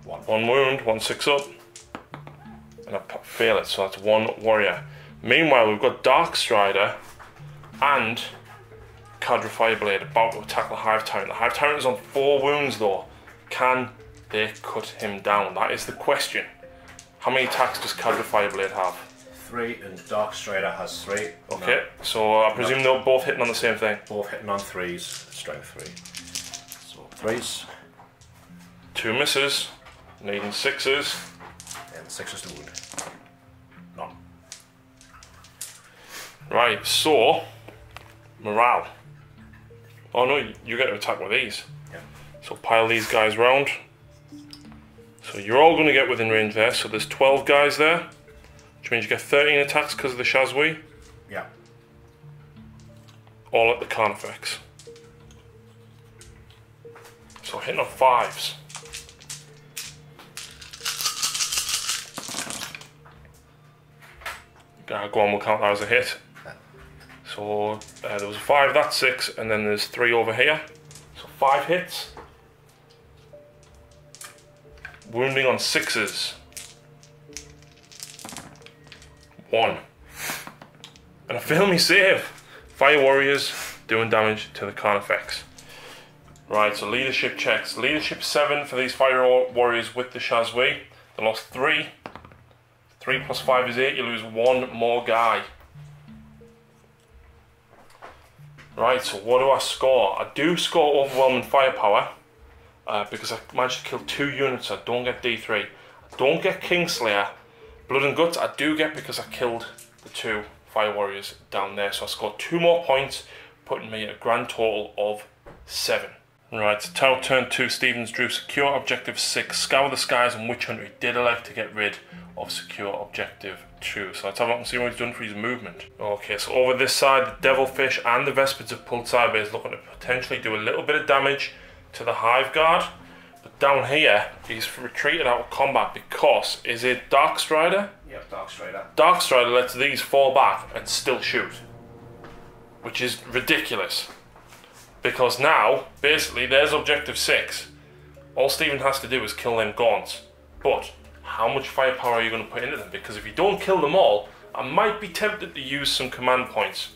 S2: 1.
S1: 1 wound, 1 6-up. And I fail it, so that's 1 warrior. Meanwhile, we've got Dark Strider and Cadra Fireblade about to attack the Hive Tyrant. The Hive Tyrant is on 4 wounds though. Can they cut him down? That is the question. How many attacks does Cadra Fireblade have?
S2: 3, and Dark Strider has 3.
S1: Okay, so I presume they're both hitting on the same thing.
S2: Both hitting on 3s, strength 3. So 3s.
S1: 2 misses, needing 6s.
S2: And 6s to wound. None.
S1: Right, so morale. Oh no, you get to attack with these.
S2: Yeah.
S1: So pile these guys round. So you're all going to get within range there. So there's 12 guys there, which means you get 13 attacks because of the Shazwi.
S2: Yeah.
S1: All at the Carnifex. So hitting on 5s. Go on, we'll count that as a hit. So there was a 5, that's 6, and then there's 3 over here. So 5 hits. Wounding on 6s. 1. And I fail me save. Fire warriors doing damage to the Carnifex. Right, so leadership checks. Leadership 7 for these fire warriors with the Shazway. They lost 3. 3 plus 5 is 8. You lose 1 more guy. Right, so what do I score? I do score overwhelming firepower because I managed to kill 2 units. I don't get D3. I don't get Kingslayer. Blood and Guts I do get because I killed the 2 fire warriors down there. So I scored 2 more points, putting me at a grand total of 7. Right, so Tau turn 2, Stevens drew secure objective 6, scour the skies and Witch Hunter. He did elect to get rid of secure objective 2. So let's have a look and see what he's done for his movement. Okay, so over this side, the Devilfish and the Vespids have pulled sideways, looking to potentially do a little bit of damage to the Hive Guard. But down here, he's retreated out of combat because, is it Dark Strider?
S2: Yeah, Dark Strider. Dark
S1: Strider lets these fall back and still shoot, which is ridiculous. Because now, basically, there's objective 6. All Stephen has to do is kill them gaunts. But how much firepower are you going to put into them? Because if you don't kill them all, I might be tempted to use some command points.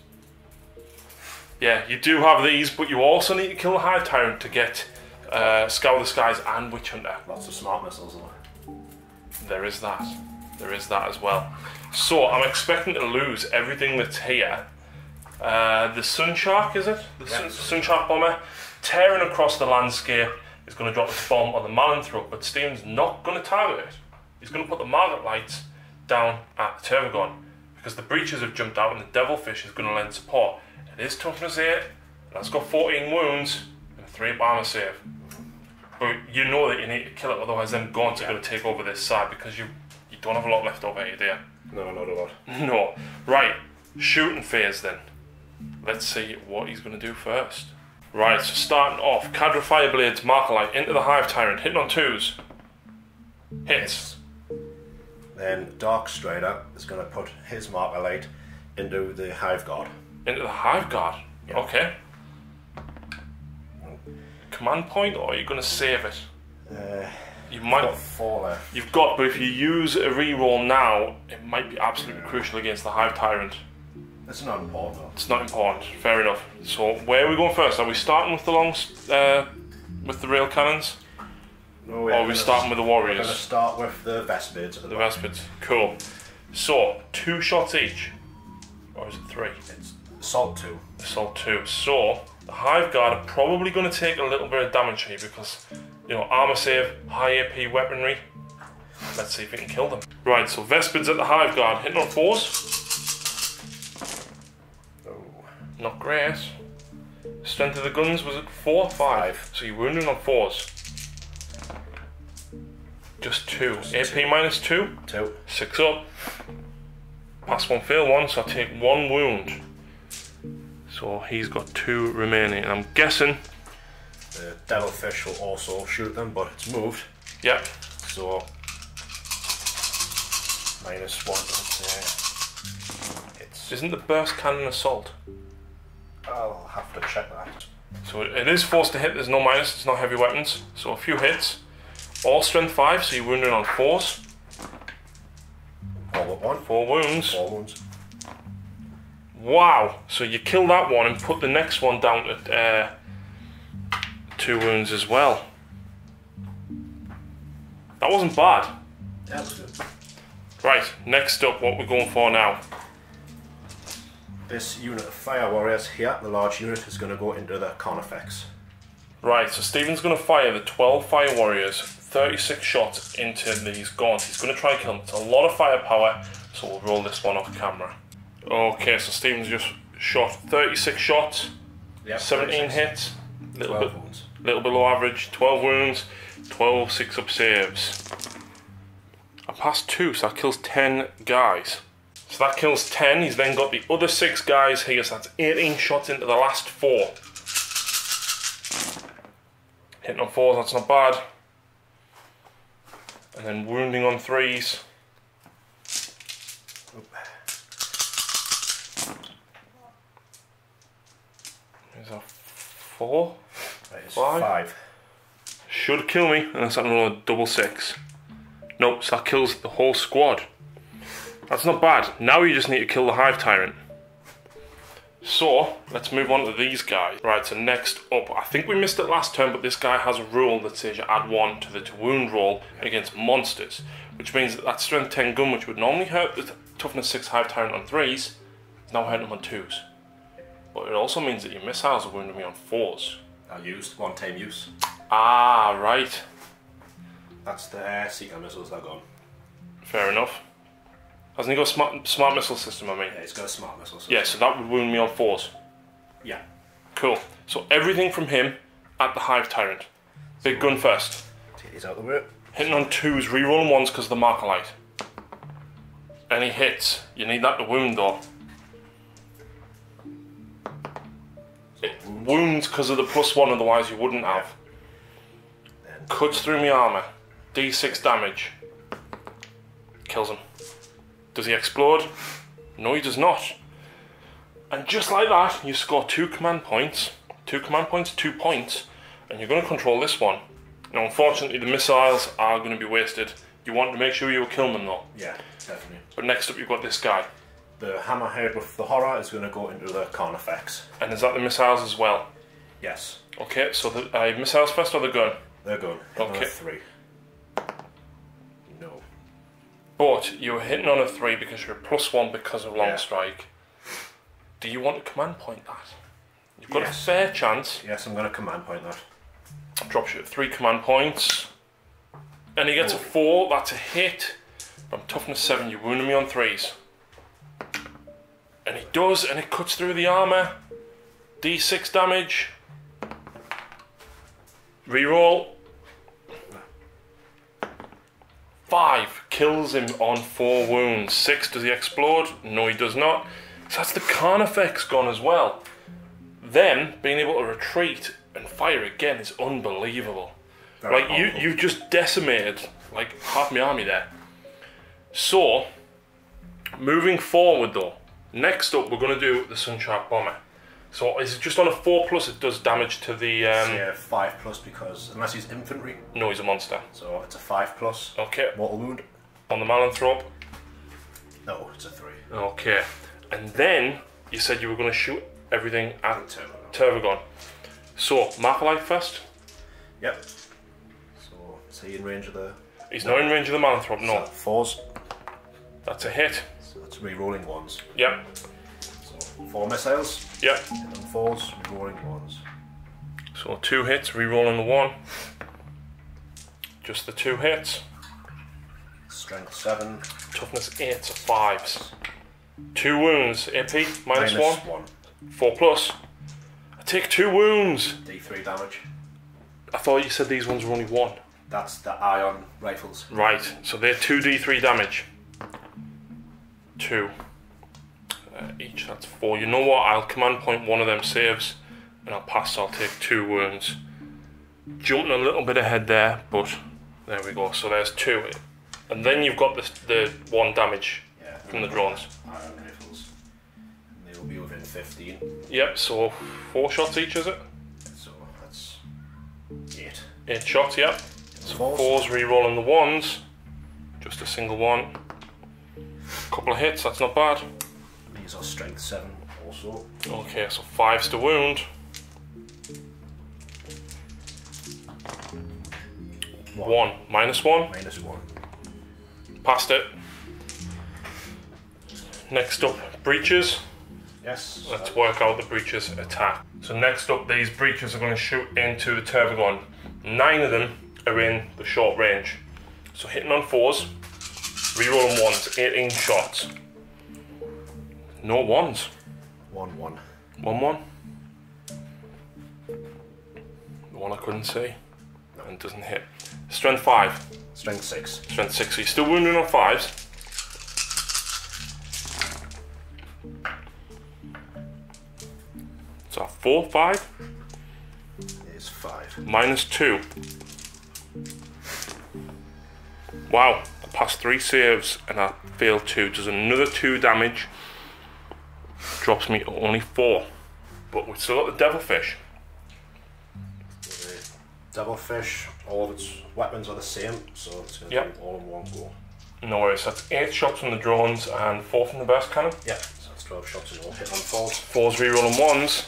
S1: Yeah, you do have these, but you also need to kill the Hive Tyrant to get Scour the Skies and Witch Hunter.
S2: Lots of smart missiles.
S1: There is that. There is that as well. So I'm expecting to lose everything that's here. The Sun Shark, is it? The Sun Shark bomber tearing across the landscape is going to drop its bomb on the Malinthrope, but Steven's not going to target it. He's going to put the Margaret Lights down at the Tervagon because the Breaches have jumped out and the Devilfish is going to lend support. It is toughness 8, and that's got 14 wounds and 3 armor save. But you know that you need to kill it, otherwise them gaunts are going to take over this side because you don't have a lot left over here, do you?
S2: No, not a lot.
S1: No. Right, shooting phase then. Let's see what he's going to do first. Right, so starting off, Cadra Fireblades, Marker Light into the Hive Tyrant, hitting on 2s. Hits.
S2: Then Dark Strider is going to put his Marker Light into the Hive Guard.
S1: Into the Hive Guard? Yeah. Okay. Command point, or are you going to save it? You might.
S2: Got 4 left.
S1: You've got, but if you use a reroll now, it might be absolutely crucial against the Hive Tyrant.
S2: It's not important though.
S1: It's not important. Fair enough. So where are we going first? Are we starting with the with the rail cannons?
S2: No,
S1: or are we starting with the warriors?
S2: We're going to start with the Vespids.
S1: The Vespids. Cool. So 2 shots each, or is it 3?
S2: It's Assault 2.
S1: Assault 2. So the Hive Guard are probably going to take a little bit of damage here because, you know, armor save, high AP weaponry. Let's see if we can kill them. Right. So Vespids at the Hive Guard, hitting on 4s. Not great. Strength of the guns, was it 4? 5. So you're wounding on 4s. Just 2. AP minus 2?
S2: 2.
S1: 6 up. Pass 1, fail 1, so I take 1 wound. So he's got 2 remaining. And I'm guessing
S2: the Devilfish will also shoot them, but it's moved.
S1: Yep.
S2: So minus 1. It's.
S1: Isn't the burst cannon assault?
S2: I'll have to check that.
S1: So it is forced to hit, there's no minus, it's not heavy weapons. So a few hits. All strength 5, so you're wounded on 4s. 4 wounds.
S2: 4 wounds.
S1: Wow, so you kill that one and put the next one down to 2 wounds as well. That wasn't bad.
S2: That was good.
S1: Right, next up, what we're going for now.
S2: This unit of Fire Warriors here, the large unit, is going to go into the Carnifex.
S1: Right, so Stephen's going to fire the 12 Fire Warriors, 36 shots into these gaunts. He's going to try and kill them. It's a lot of firepower, so we'll roll this one off camera. Okay, so Stephen's just shot 36 shots, yep, 17 hits, little below average, 12 wounds, 12 6-up saves. I passed 2, so that kills 10 guys. So that kills 10, he's then got the other 6 guys here, so that's 18 shots into the last 4. Hitting on 4s, that's not bad. And then wounding on 3s. Is that 4?
S2: That is
S1: 5?
S2: 5.
S1: Should kill me, unless I roll a double 6. Nope, so that kills the whole squad. That's not bad. Now you just need to kill the Hive Tyrant. So, let's move on to these guys. Right, so next up, I think we missed it last turn, but this guy has a rule that says you add 1 to the wound roll against monsters, which means that that strength 10 gun, which would normally hurt the toughness 6 Hive Tyrant on 3s, is now hurting them on 2s. But it also means that your missiles are wounding me on 4s.
S2: Are used, one-time use.
S1: Ah, right.
S2: That's the air seeker missiles they're gone.
S1: Fair enough. Hasn't he got a smart missile system, I mean?
S2: Yeah, he's got a smart missile system.
S1: Yeah, so that would wound me on 4s.
S2: Yeah.
S1: Cool. So everything from him at the Hive Tyrant. Big gun first.
S2: Take these out of the way.
S1: Hitting on 2s, rerolling 1s because of the marker light. Any hits, you need that to wound though. It wounds because of the +1, otherwise you wouldn't have.
S2: Then
S1: Cuts through my armour. D6 damage. Kills him. Does he explode? No, he does not. And just like that, you score 2 command points. 2 command points, 2 points. And you're going to control this one. Now, unfortunately, the missiles are going to be wasted. You want to make sure you kill them, though.
S2: yeah, definitely.
S1: But next up, you've got this guy.
S2: The hammerhead with the horror is going to go into the Carnifex.
S1: And is that the missiles as well?
S2: Yes.
S1: Okay, so the missiles first or the gun?
S2: They're going.
S1: Okay.
S2: 3. No.
S1: But you were hitting on a 3 because you're a +1 because of long
S2: Yeah.
S1: strike. Do you want to command point that? You've got
S2: Yes.
S1: a fair chance.
S2: Yes, I'm going to command point that.
S1: Drops you at 3 command points. And he gets a 4, that's a hit. From toughness 7, you're wounding me on 3s. And he does, and it cuts through the armour. D6 damage. Reroll. 5 kills him on 4 wounds. 6, does he explode? No, he does not. So that's the Carnifex gone as well. Then being able to retreat and fire again is unbelievable.
S2: Very
S1: Like
S2: powerful.
S1: you've just decimated like half my army there. So moving forward though, next up we're going to do the Sunshark Bomber. So is it just on a 4+? It does damage to the.
S2: Yeah, 5+ because unless he's infantry,
S1: No, he's a monster.
S2: so it's a 5+.
S1: Okay,
S2: Mortal wound.
S1: on the Malanthrope.
S2: No, it's a 3.
S1: Okay, and then you said you were going to shoot everything at
S2: Terminal.
S1: Tervagon. So marker light first.
S2: Yep. So is he in range of the?
S1: He's not in range of the Malanthrope. No,
S2: So 4s.
S1: that's a hit.
S2: So that's re-rolling 1s.
S1: Yep,
S2: So 4 missiles.
S1: yep.
S2: And 4s, re-rolling 1s.
S1: So 2 hits, re-rolling the 1. Just the 2 hits.
S2: Strength 7.
S1: Toughness 8, so 5s. 2 wounds, AP, -1.
S2: -1.
S1: 4+. I take 2 wounds.
S2: D3 damage.
S1: I thought you said these ones were only 1.
S2: That's the ion rifles.
S1: Right, so they're 2d3 damage. 2. Each, that's 4. You know what, I'll command point one of them saves, and I'll pass, so I'll take 2 wounds. Jumping a little bit ahead there, but there we go, so there's 2. And then you've got the 1 damage
S2: Yeah.
S1: from the drones.
S2: Ion rifles. And they will be within 15.
S1: Yep, so 4 shots each, is it?
S2: So that's 8.
S1: 8 shots, yep. So
S2: 4s.
S1: 4s re-rolling the 1s. Just a single 1. Couple of hits, that's not bad.
S2: These are strength 7 also.
S1: Okay, so 5s to wound. 1. -1.
S2: -1.
S1: Passed it. Next up, breaches.
S2: Yes.
S1: Let's work out the breaches attack. So next up, these breaches are going to shoot into the Tervagon. 9 of them are in the short range. So hitting on 4s, rerolling 1s, 18 shots. No 1s.
S2: 1-1.
S1: 1-1. The one I couldn't see. And doesn't hit. Strength 5.
S2: Strength 6.
S1: Strength 6. So you're still wounding on 5s. So 4, 5.
S2: Is 5.
S1: -2. Wow, I passed 3 saves and I failed 2. Does another 2 damage. Drops me only 4. But we've still got the Devilfish.
S2: The Devilfish, all of its weapons are the same, so it's going to do all in one go.
S1: No worries, that's 8 shots from the drones and 4 from the burst cannon.
S2: Yeah, so that's 12 shots in all, hit on 4s.
S1: 4s rerolling 1s.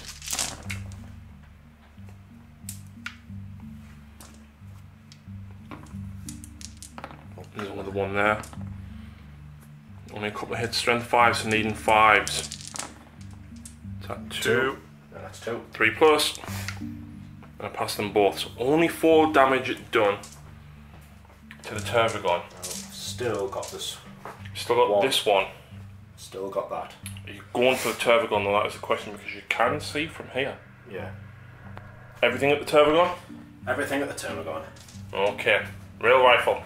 S1: There's another one there. Only a couple of hits, strength 5s, so needing 5s. Is that 2?
S2: Yeah, that's 2.
S1: 3 plus. And I passed them both. So only 4 damage done to the Tervagon.
S2: Still got this.
S1: Still got this one.
S2: Still got that.
S1: Are you going for the Tervagon though? That is the question, because you can see from here.
S2: Yeah.
S1: Everything at the Tervagon?
S2: Everything at the Tervagon.
S1: Okay. Rail rifle.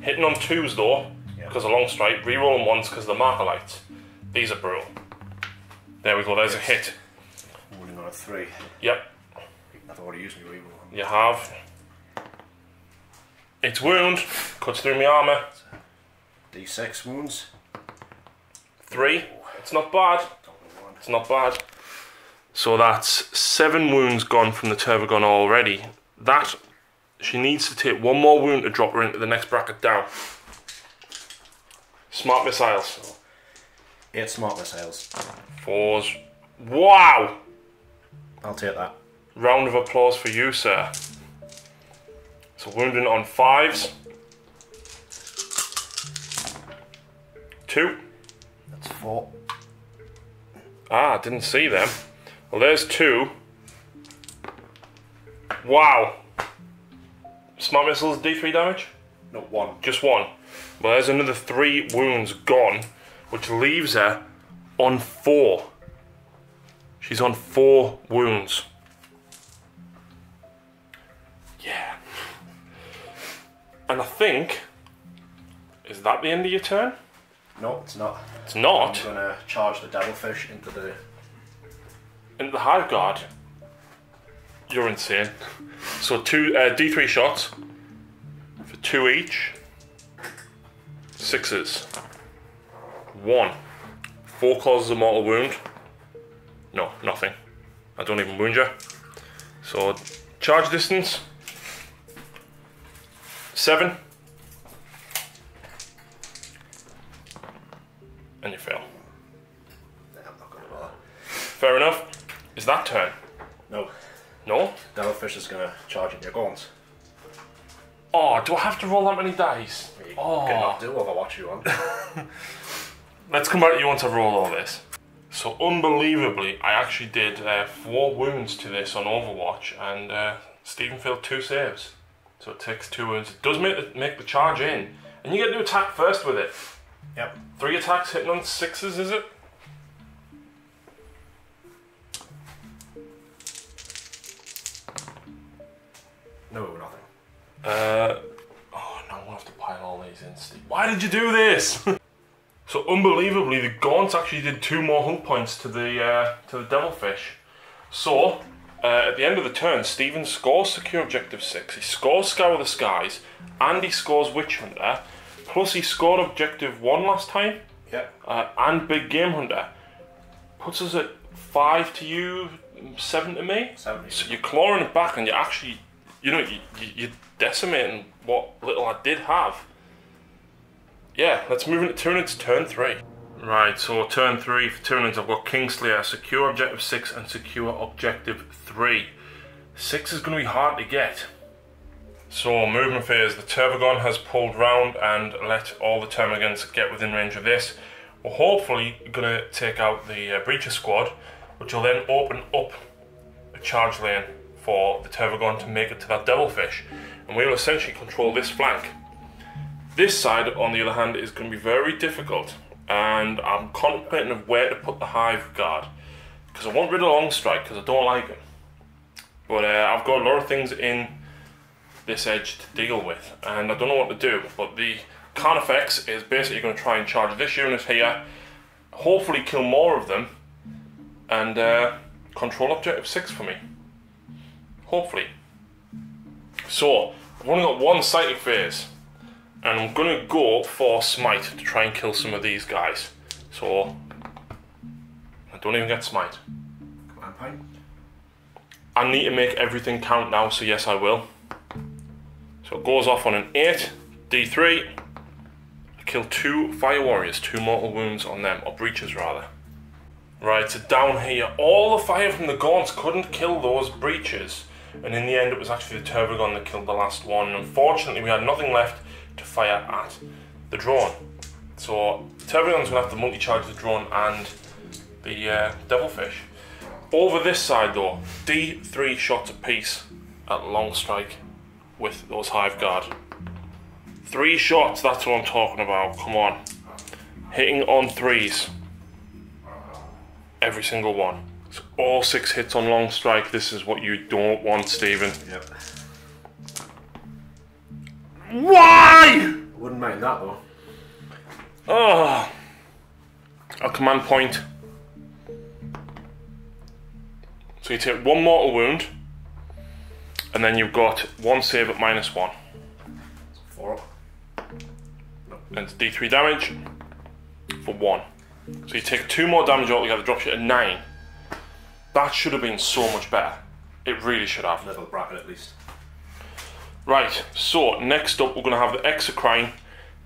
S1: Hitting on 2s though, because of long strike. Rerolling 1s because of the marker lights. These are brutal. There we go, there's a hit.
S2: Wounding on a 3.
S1: Yep.
S2: I've already used my reroll.
S1: You have. Its wound cuts through my armour.
S2: D6 wounds.
S1: 3. It's not bad. It's not bad. So that's 7 wounds gone from the Tervagon already. That, she needs to take 1 more wound to drop her into the next bracket down. Smart missiles.
S2: So, 8 smart missiles.
S1: 4s. Wow!
S2: I'll take that.
S1: Round of applause for you, sir. So wounding on 5s. 2.
S2: That's 4.
S1: Ah, didn't see them. Well, there's 2. Wow. Smart missiles, D3 damage?
S2: No, 1.
S1: Just 1. Well, there's another 3 wounds gone, which leaves her on 4. She's on 4 wounds. Yeah. And I think, is that the end of your turn?
S2: No, it's not.
S1: It's not.
S2: I'm going to charge the Devilfish into the
S1: Hive Guard. You're insane. So 2 D3 shots for 2 each. 6s. 1. 4 causes a mortal wound. No, nothing. I don't even wound you. So charge distance. 7. And you fail.
S2: I'm not going to bother.
S1: Fair enough. Is that turn?
S2: No.
S1: No?
S2: Devilfish is going to charge into your guns.
S1: Oh, do I have to roll that many dice?
S2: You
S1: Oh.
S2: cannot do Overwatch you want.
S1: Let's come back to you once I've rolled all this. So unbelievably, I actually did 4 wounds to this on Overwatch, and Stephen failed 2 saves. So it takes 2 wounds. It does make the charge in, and you get to attack first with it.
S2: Yep.
S1: 3 attacks hitting on 6s, is it?
S2: No, nothing.
S1: Oh no, I'm gonna have to pile all these in, Steve. Why did you do this? So unbelievably, the Gaunts actually did 2 more hunt points to the Devilfish. So at the end of the turn, Stephen scores Secure Objective 6. He scores Scour the Skies, and he scores Witch Hunter. Plus, he scored Objective 1 last time.
S2: Yep.
S1: And Big Game Hunter. Puts us at 5 to you, 7 to me.
S2: 7.
S1: So you're clawing it back, and you're actually, you know, you're decimating what little I did have. Yeah, let's move into Tyranids turn 3. Right, so turn 3 for Tyranids, I've got Kingslayer, Secure Objective 6 and Secure Objective 3. 6 is going to be hard to get. So, movement phase, the Tervagon has pulled round and let all the Termagants get within range of this. We're hopefully going to take out the Breacher Squad, which will then open up a charge lane for the Tervagon to make it to that Devilfish. And we'll essentially control this flank. This side, on the other hand, is going to be very difficult, and I'm contemplating of where to put the Hive Guard, because I want rid of Long Strike because I don't like him. But I've got a lot of things in this edge to deal with, and I don't know what to do. But the Carnifex is basically going to try and charge this unit here, hopefully kill more of them, and control Objective 6 for me. Hopefully. So, I've only got one psychic phase, and I'm going to go for smite to try and kill some of these guys. So, I don't even get smite.
S2: Command point.
S1: I need to make everything count now, so yes I will. So it goes off on an 8, D3. I kill 2 fire warriors, 2 mortal wounds on them, or breaches rather. Right, so down here, all the fire from the gaunts couldn't kill those breaches, and in the end it was actually the Turbogon that killed the last one. Unfortunately, we had nothing left to fire at the drone. So Turbogon's gonna have to multi-charge the drone and the Devilfish. Over this side though, D3 shots apiece at long strike with those Hive Guard. 3 shots, that's what I'm talking about, come on. Hitting on 3s. Every single one. So all 6 hits on long strike. This is what you don't want, Stephen.
S2: Yep.
S1: Why?
S2: I wouldn't mind that though.
S1: Oh. A command point. So you take 1 mortal wound, and then you've got 1 save at -1.
S2: 4.
S1: No. And it's D3 damage for 1. So you take 2 more damage altogether, drops you at 9. That should have been so much better. It really should have.
S2: Little bracket at least.
S1: Right, so next up we're going to have the Exocrine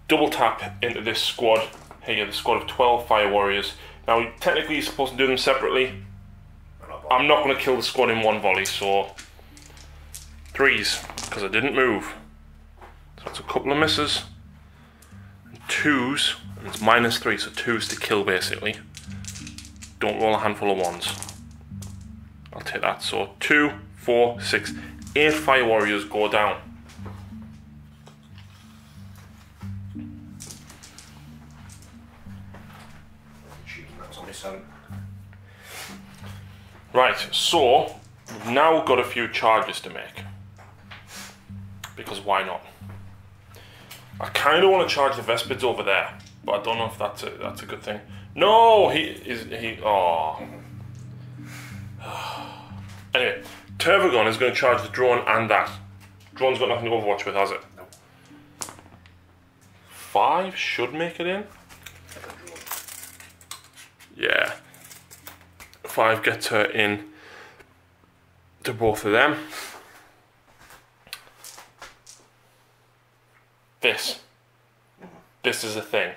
S1: double tap into this squad. Here, the squad of 12 fire warriors. Now, technically you're supposed to do them separately. I'm not going to kill the squad in one volley, so 3s, because I didn't move. So it's a couple of misses. And 2s, and it's -3, so 2s to kill basically. Don't roll a handful of 1s. I'll take that. So 2, 4, 6, 8 fire warriors go down.
S2: That was only 7.
S1: Right, so we've now got a few charges to make. Because why not? I kind of want to charge the Vespids over there, but I don't know if that's a good thing. No, he. Oh. Anyway, Turbogon is going to charge the drone and that. Drone's got nothing to Overwatch with, has it?
S2: No.
S1: 5 should make it in. Yeah. 5 gets her in to both of them. This is a thing.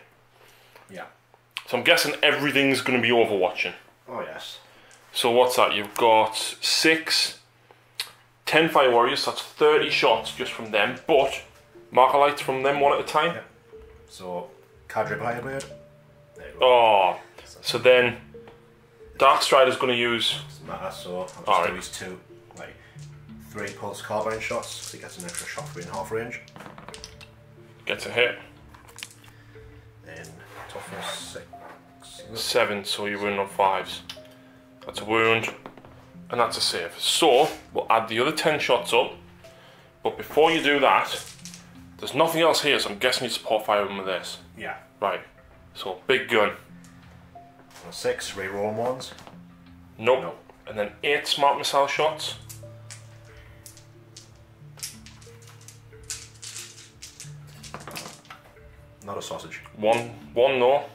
S2: Yeah.
S1: So I'm guessing everything's going to be Overwatching.
S2: Oh yes.
S1: So what's that? You've got 6, 10 fire warriors, so that's 30 shots just from them, but marker lights from them one at a time.
S2: Yeah. So Cadre Fireblade. There you go.
S1: Oh, so then Dark Strider's going to use.
S2: Doesn't matter. So I'll just do these 2, like 3 pulse carbine shots, so he gets an extra shot for in half range.
S1: Gets a hit.
S2: Then toughness 6.
S1: 7, so you win on 5s. That's a wound, and that's a save. So we'll add the other 10 shots up, but before you do that, there's nothing else here, so I'm guessing you support fire with this.
S2: Yeah.
S1: Right. So big gun.
S2: 6 reroll 1s.
S1: Nope.
S2: Nope.
S1: And then 8 smart missile shots.
S2: Not a sausage.
S1: One no.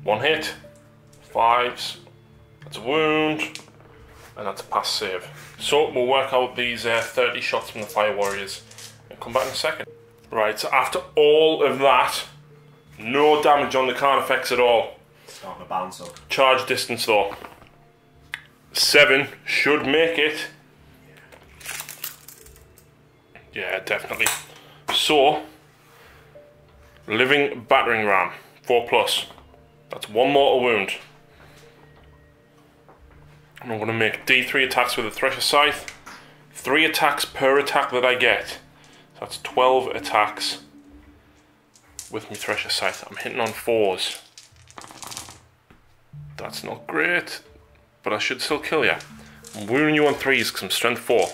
S1: 1 hit. 5s. That's a wound. And that's a pass save. So we'll work out these 30 shots from the fire warriors and come back in a second. Right, so after all of that, no damage on the card effects at all.
S2: Starting to balance up.
S1: Charge distance though. 7 should make it. Yeah, definitely. So, living battering ram, 4+. That's 1 mortal wound. And I'm going to make D3 attacks with a Thresher Scythe. 3 attacks per attack that I get. So that's 12 attacks with my Thresher Scythe. I'm hitting on 4s. That's not great, but I should still kill you. I'm wounding you on 3s because I'm strength 4.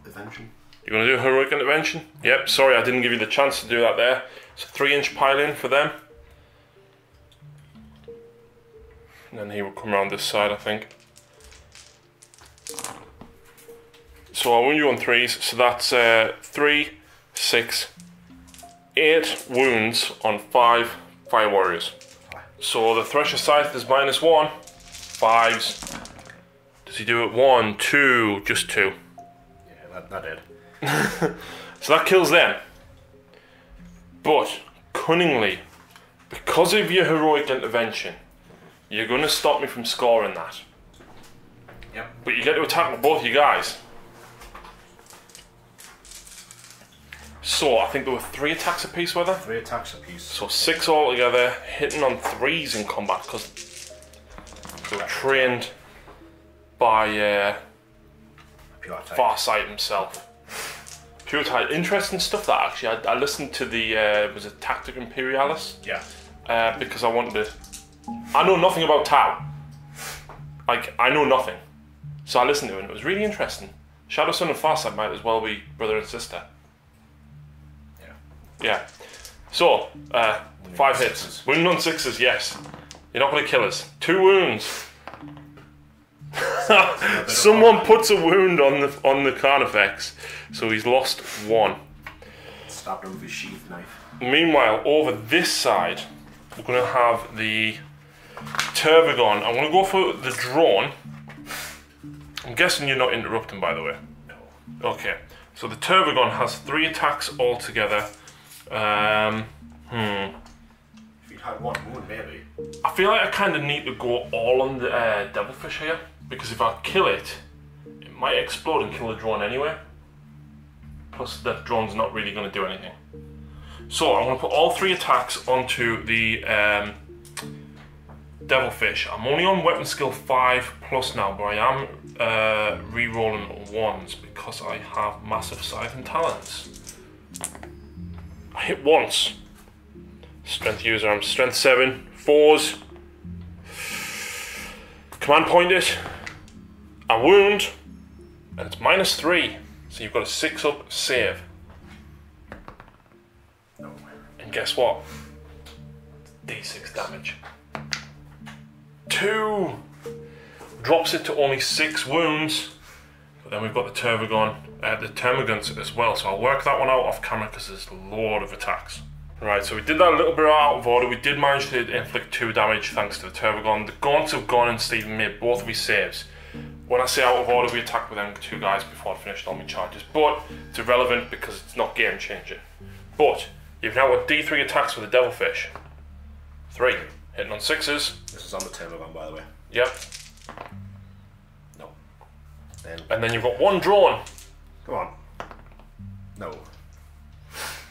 S2: Intervention.
S1: You're going to do heroic intervention? Yep, sorry I didn't give you the chance to do that there. It's a 3-inch pile-in for them. And then he will come around this side, I think. So I'll wound you on 3s, so that's 3, 6, 8 wounds on 5 Fire Warriors. So the Thresher Scythe is -1, 5s. Does he do it 1, 2, just 2?
S2: Yeah, that did.
S1: So that kills them. But, cunningly, because of your heroic intervention, you're going to stop me from scoring that.
S2: Yep.
S1: But you get to attack with both you guys. So, I think there were 3 attacks apiece, were there?
S2: 3 attacks apiece.
S1: So 6 altogether, hitting on 3s in combat, because they were trained by Farsight himself. Pure Tide. Interesting stuff that actually. I listened to the, was it Tactic Imperialis?
S2: Yeah.
S1: Because I wanted to... I know nothing about Tau. Like, I know nothing. So I listened to it and it was really interesting. Shadow Sun and Farsight might as well be brother and sister. Yeah. So, 5 hits. Wound on 6s, yes. You're not going to kill us. 2 wounds. Someone puts a wound on the Carnifex, so he's lost 1.
S2: Stabbed him with his sheath knife.
S1: Meanwhile, over this side, we're going to have the Tervagon. I'm going to go for the drone. I'm guessing you're not interrupting, by the way.
S2: No.
S1: Okay. So the Tervagon has 3 attacks altogether.
S2: If you'd had 1 wound, maybe.
S1: I feel like I kind of need to go all on the Devilfish here, because if I kill it, it might explode and kill the drone anyway. Plus, that drone's not really going to do anything. So I'm going to put all 3 attacks onto the Devilfish. I'm only on weapon skill 5+ now, but I am re-rolling 1s because I have massive Scythe and Talons. I hit once. Strength user, I'm strength 7, 4s. Command point it. I wound, and it's -3. So you've got a 6-up save.
S2: No.
S1: And guess what? D6 damage. 2 drops it to only 6 wounds. But then we've got the Termagants as well, so I'll work that one out off camera because there's a lot of attacks. Right, so we did that a little bit out of order. We did manage to inflict 2 damage thanks to the Tervagon. The Gaunts have gone and Stephen made both of his saves. When I say out of order, we attacked with them 2 guys before I finished all my charges. But it's irrelevant because it's not game changing. But you've now got D3 attacks with the Devilfish. 3. Hitting on 6s.
S2: This is on the Termagon, by the way.
S1: Yep.
S2: No.
S1: And then you've got 1 drawn.
S2: Come on. No.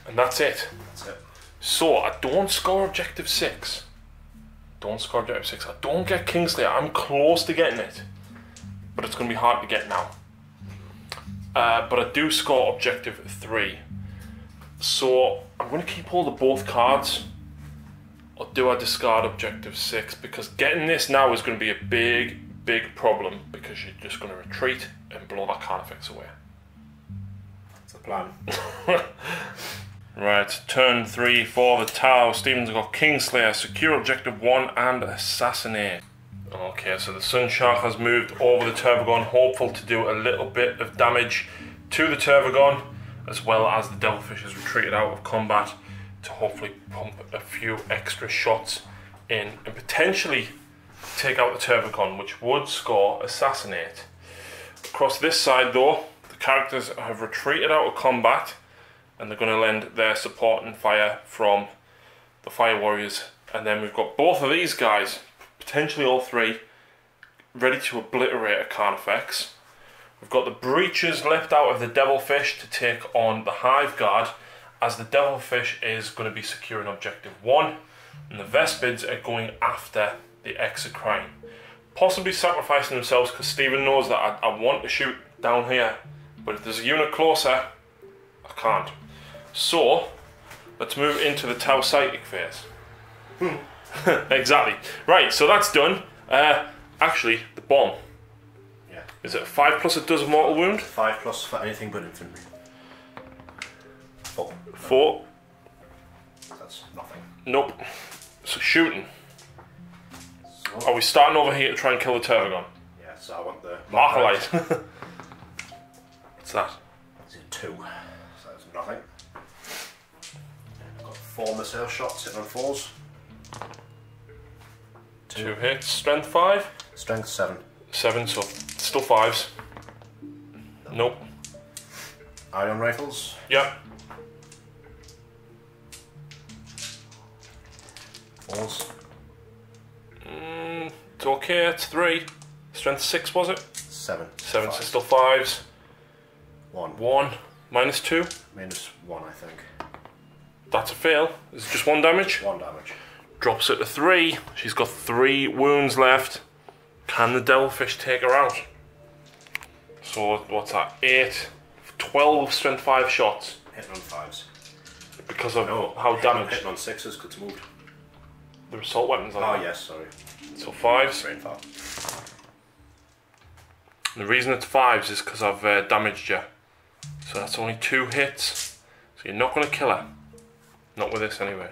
S1: And that's it.
S2: That's it.
S1: So, I don't score objective 6. I don't get Kingslayer. I'm close to getting it. But it's going to be hard to get now. But I do score objective 3. So, I'm going to keep hold of both cards. Or do I discard objective 6? Because getting this now is going to be a big problem. Because you're just going to retreat and blow that Carnifex away.
S2: That's the plan.
S1: Right, turn 3 for the Tau. Stephen's got Kingslayer, secure objective 1 and assassinate. Okay, so the Sunshark has moved over the Tervagon, hopeful to do a little bit of damage to the Tervagon, as well as the Devilfish has retreated out of combat to hopefully pump a few extra shots in and potentially take out the Tervagon, which would score assassinate. Across this side though, the characters have retreated out of combat and they're going to lend their support and fire from the Fire Warriors. And then we've got both of these guys, potentially all 3, ready to obliterate a Carnifex. We've got the Breaches left out of the Devilfish to take on the Hive Guard, as the Devilfish is going to be securing objective 1, and the Vespids are going after the Exocrine. Possibly sacrificing themselves because Stephen knows that I want to shoot down here, but if there's a unit closer, I can't. So, let's move into the Tau Psychic phase. Exactly. Right, so that's done. Actually, the bomb.
S2: Yeah.
S1: Is it 5+ it does a mortal wound?
S2: 5+ for anything but infantry. 4.
S1: 4.
S2: That's nothing.
S1: Nope. So shooting.
S2: So,
S1: Are we starting over here to try and kill the Tervagon?
S2: yeah, so I want the
S1: Marker light. What's that?
S2: It's a 2, so that's nothing. And I've got 4 missile shots hitting on 4s.
S1: 2 hits. Strength 5?
S2: Strength 7.
S1: 7, so still 5s. Nope.
S2: Iron rifles.
S1: Yep.
S2: 4s.
S1: It's okay, it's 3. Strength 6, was it?
S2: 7.
S1: 7, so still 5s.
S2: 1.
S1: 1. Minus 2.
S2: Minus 1, I think.
S1: That's a fail. Is it just 1 damage?
S2: 1 damage.
S1: Drops it to 3. She's got 3 wounds left. Can the devilfish take her out? So what's that? 8, 12 strength 5 shots.
S2: Hitting on 5s.
S1: Because of how damaged.
S2: Hitting on 6s because it's moved.
S1: The assault weapons on
S2: Oh yes, sorry.
S1: So 5s.
S2: Brain fart.
S1: The reason it's 5s is because I've damaged you. So that's only 2 hits. So you're not going to kill her. Not with this anyway.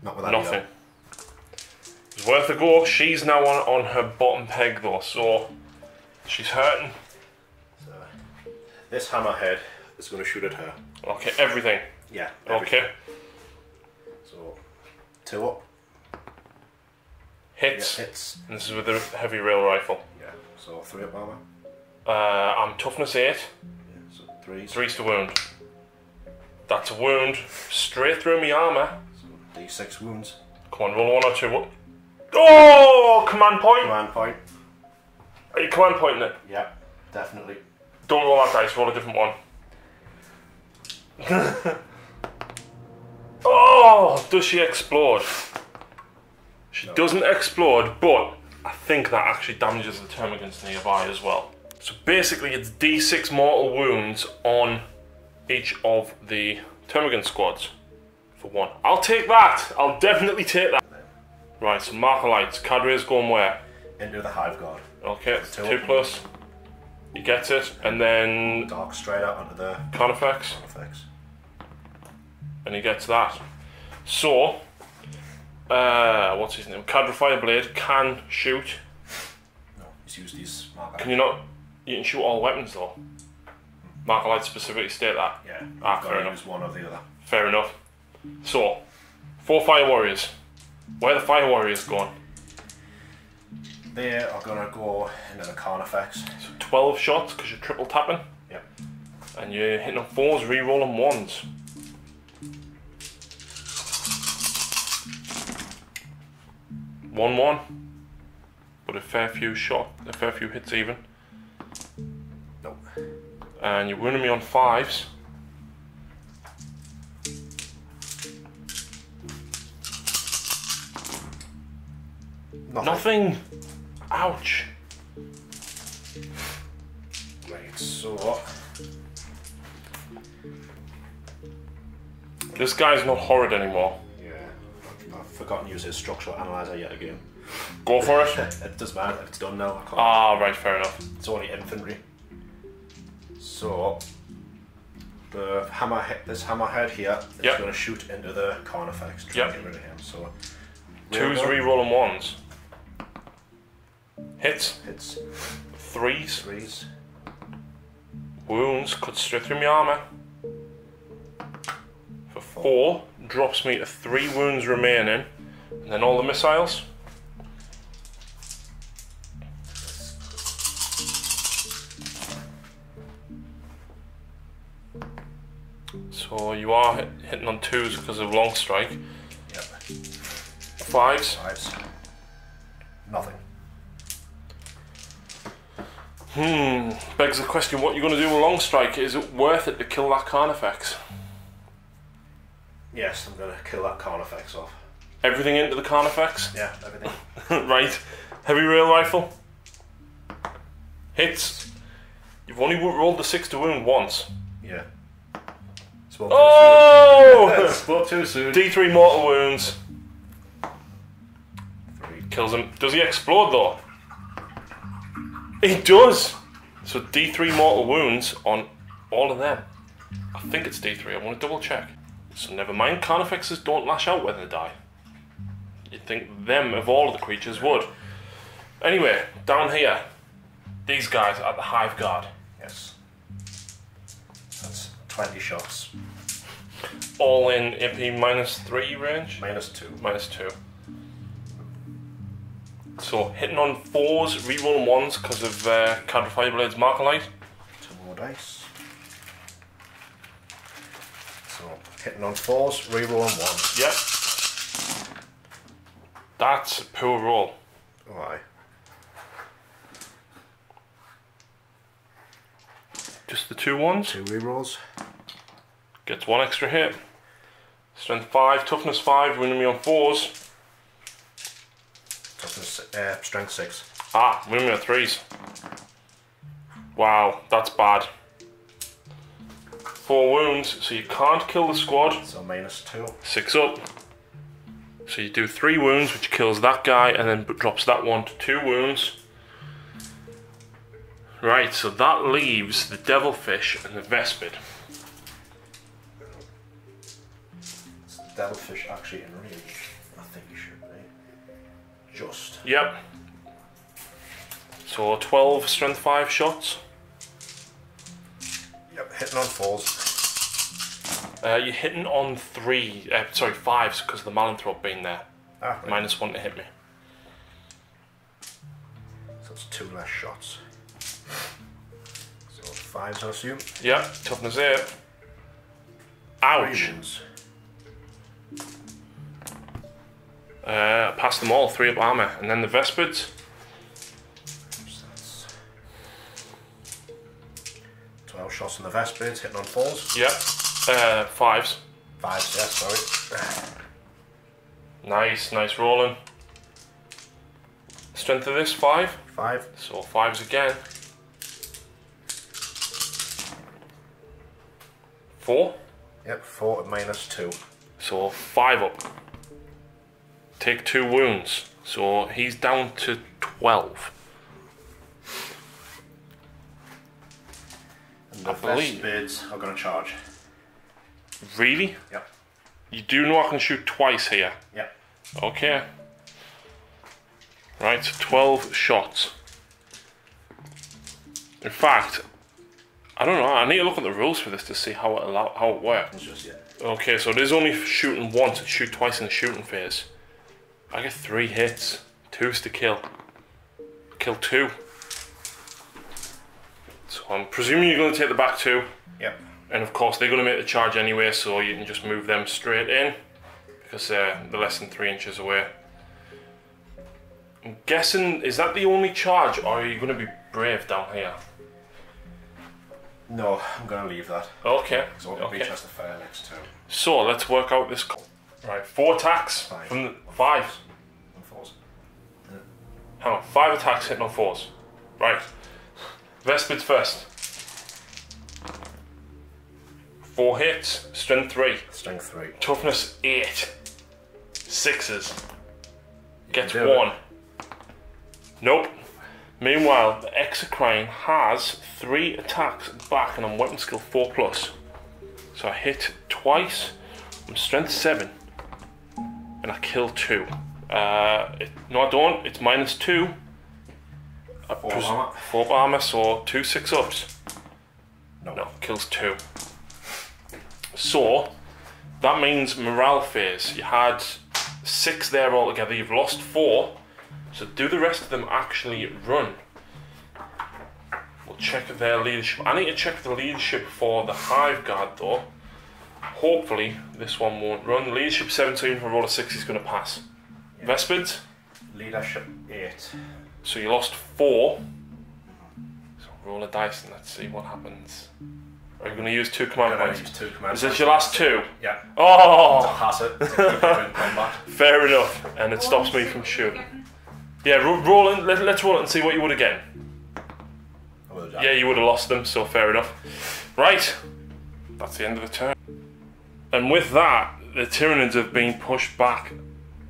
S2: Not with that.
S1: Nothing.
S2: Either.
S1: It's worth a go. She's now on her bottom peg though, so she's hurting.
S2: So, this hammerhead is going to shoot at her.
S1: Okay, everything.
S2: Yeah. Everything.
S1: Okay.
S2: So 2 up.
S1: Hits.
S2: Yeah, hits.
S1: And this is with the heavy rail rifle.
S2: Yeah. So 3 up armor.
S1: I'm toughness 8.
S2: Yeah, so 3s.
S1: 3's to wound. That's a wound straight through my armour.
S2: So D6 wounds.
S1: Come on, roll 1 or 2. Oh! Command point!
S2: Command point.
S1: Are you command pointing it?
S2: Yeah, definitely.
S1: Don't roll that dice, roll a different one. Oh! Does she explode? She doesn't explode, but I think that actually damages the termagants nearby as well. So basically it's D6 mortal wounds on each of the termagant squads for 1. I'll take that! I'll definitely take that. Right, so marker lights. Cadre's going where?
S2: Into the hive guard.
S1: Okay, it's 2 plus. He gets it, and then
S2: Dark straight out onto the
S1: Carnifex,
S2: effects.
S1: and he gets that. So, what's his name? Cadre Fireblade can shoot.
S2: No, he's used his marker.
S1: Can you not? You can shoot all weapons though. Marker lights specifically state that.
S2: Yeah.
S1: Fair enough.
S2: Use one or the other.
S1: Fair enough. So, 4 fire warriors. Where are the fire warriors going?
S2: They are gonna go into the Carnifex.
S1: So 12 shots because you're triple tapping.
S2: Yep.
S1: And you're hitting on 4s, re-rolling 1s. One, but a fair few hits even.
S2: Nope.
S1: And you're winning me on 5s. Nothing. Ouch.
S2: Right, so
S1: This guy's not horrid anymore.
S2: yeah, I've forgotten to use his structural analyzer yet again.
S1: Go for it.
S2: It doesn't matter, it's done now. I can't.
S1: Ah, right, fair enough.
S2: It's only infantry. So the this hammerhead here is
S1: Yep.
S2: going to shoot into the Carnifex to try and get rid of him. So
S1: 2s, re-rolling 1s. Hits.
S2: Hits.
S1: 3s.
S2: 3s.
S1: Wounds, cut straight through my armour. For 4, drops me to 3 wounds remaining. And then all the missiles. So you are hitting on 2s because of long strike.
S2: Yep.
S1: 5s.
S2: 5s. Nothing.
S1: Begs the question, what are you going to do with long strike? Is it worth it to kill that Carnifex?
S2: Yes, I'm going to kill that Carnifex off.
S1: Everything into the Carnifex?
S2: Yeah, everything.
S1: Right. Heavy rail rifle. Hits. You've only rolled the 6 to wound once.
S2: Yeah. Spoke
S1: Oh!
S2: too soon. Spoke too soon.
S1: D3 mortal wounds.
S2: 3.
S1: Kills him. Does he explode though? He does! So D3 mortal wounds on all of them. I think it's D3, I want to double check. So never mind, Carnifexes don't lash out when they die. You'd think them of all of the creatures would. Anyway, down here, these guys are the Hive Guard.
S2: Yes. 20 shots.
S1: All in AP -3 range?
S2: -2.
S1: -2. So hitting on 4s, rerolling 1s because of Cadre Fireblade's Marker Light.
S2: 2 more dice. So hitting on 4s, rerolling 1s.
S1: Yep. That's a poor roll.
S2: Why?
S1: Just the 2 1s.
S2: 2 rerolls.
S1: Gets 1 extra hit. Strength 5, toughness 5, winning me on 4s.
S2: Toughness, strength 6.
S1: Ah, winning me on 3s. Wow, that's bad. 4 wounds, so you can't kill the squad.
S2: So -2.
S1: 6 up. So you do 3 wounds, which kills that guy, and then drops that one to 2 wounds. Right, so that leaves the Devilfish and the Vespid.
S2: Is the Devilfish actually in range? I think he should be. Just.
S1: Yep. So 12 strength 5 shots.
S2: Yep, hitting on 4s.
S1: You're hitting on 5s because of the Malanthrop being there.
S2: Ah, right.
S1: -1 to hit me.
S2: So it's 2 less shots. So 5s, I assume.
S1: Yep, toughness 8. Ouch. Past them all, 3 up armor. And then the Vespids.
S2: So that's 12 shots on the Vespids, hitting on 4s.
S1: Yep, 5s.
S2: 5s, yeah, sorry.
S1: Nice, nice rolling. Strength of this, 5.
S2: 5.
S1: So 5s again. 4.
S2: Yep, 4 at -2.
S1: So 5 up. Take 2 wounds. So he's down to 12.
S2: And the
S1: I believe.
S2: Vespids are going to charge.
S1: Really?
S2: Yep.
S1: You do know I can shoot twice here.
S2: Yep.
S1: Okay. Right, 12 shots. In fact, I don't know, I need to look at the rules for this to see how it works.
S2: It's just, yeah.
S1: Okay, so it is only shooting once, it's shoot twice in the shooting phase. I get 3 hits, 2's to kill. Kill 2. So I'm presuming you're going to take the back 2.
S2: Yep.
S1: And of course they're going to make the charge anyway, so you can just move them straight in. Because they're less than 3 inches away. I'm guessing, is that the only charge, or are you going to be brave down here?
S2: No, I'm going to leave that.
S1: Okay.
S2: So the beach has to fire next turn.
S1: So let's work out this. Right, 4 attacks.
S2: 5.
S1: From the 5.
S2: On 4s.
S1: Hang on, 5 attacks hitting on 4s. Right. Vespids first. 4 hits, strength 3.
S2: Strength 3.
S1: Toughness 8. 6s. Gets
S2: do
S1: 1. Nope. Meanwhile, the Exocrine has 3 attacks back and I'm weapon skill 4+. So I hit twice, I'm strength 7, and I kill 2. No I don't, it's -2.
S2: 4 armor.
S1: 4 armor, so 2 6-ups.
S2: No,
S1: kills 2. So, that means morale phase. You had 6 there altogether, you've lost 4. So do the rest of them actually run? We'll check their leadership. I need to check the leadership for the Hive Guard though. Hopefully this one won't run. The leadership 17 for a roll of 6 is going to pass. Yeah. Vespids?
S2: Leadership 8.
S1: So you lost 4. So roll a dice and let's see what happens. Are you going to use 2 command points?
S2: Use 2 command
S1: Is this your last 2?
S2: Yeah.
S1: Oh!
S2: To pass it. To keep you in combat.
S1: Fair enough. And it stops me from shooting. Yeah, roll in, let's roll it and see what you would have gotten. Yeah, you would have lost them, so fair enough. Right, that's the end of the turn. And with that, the Tyranids have been pushed back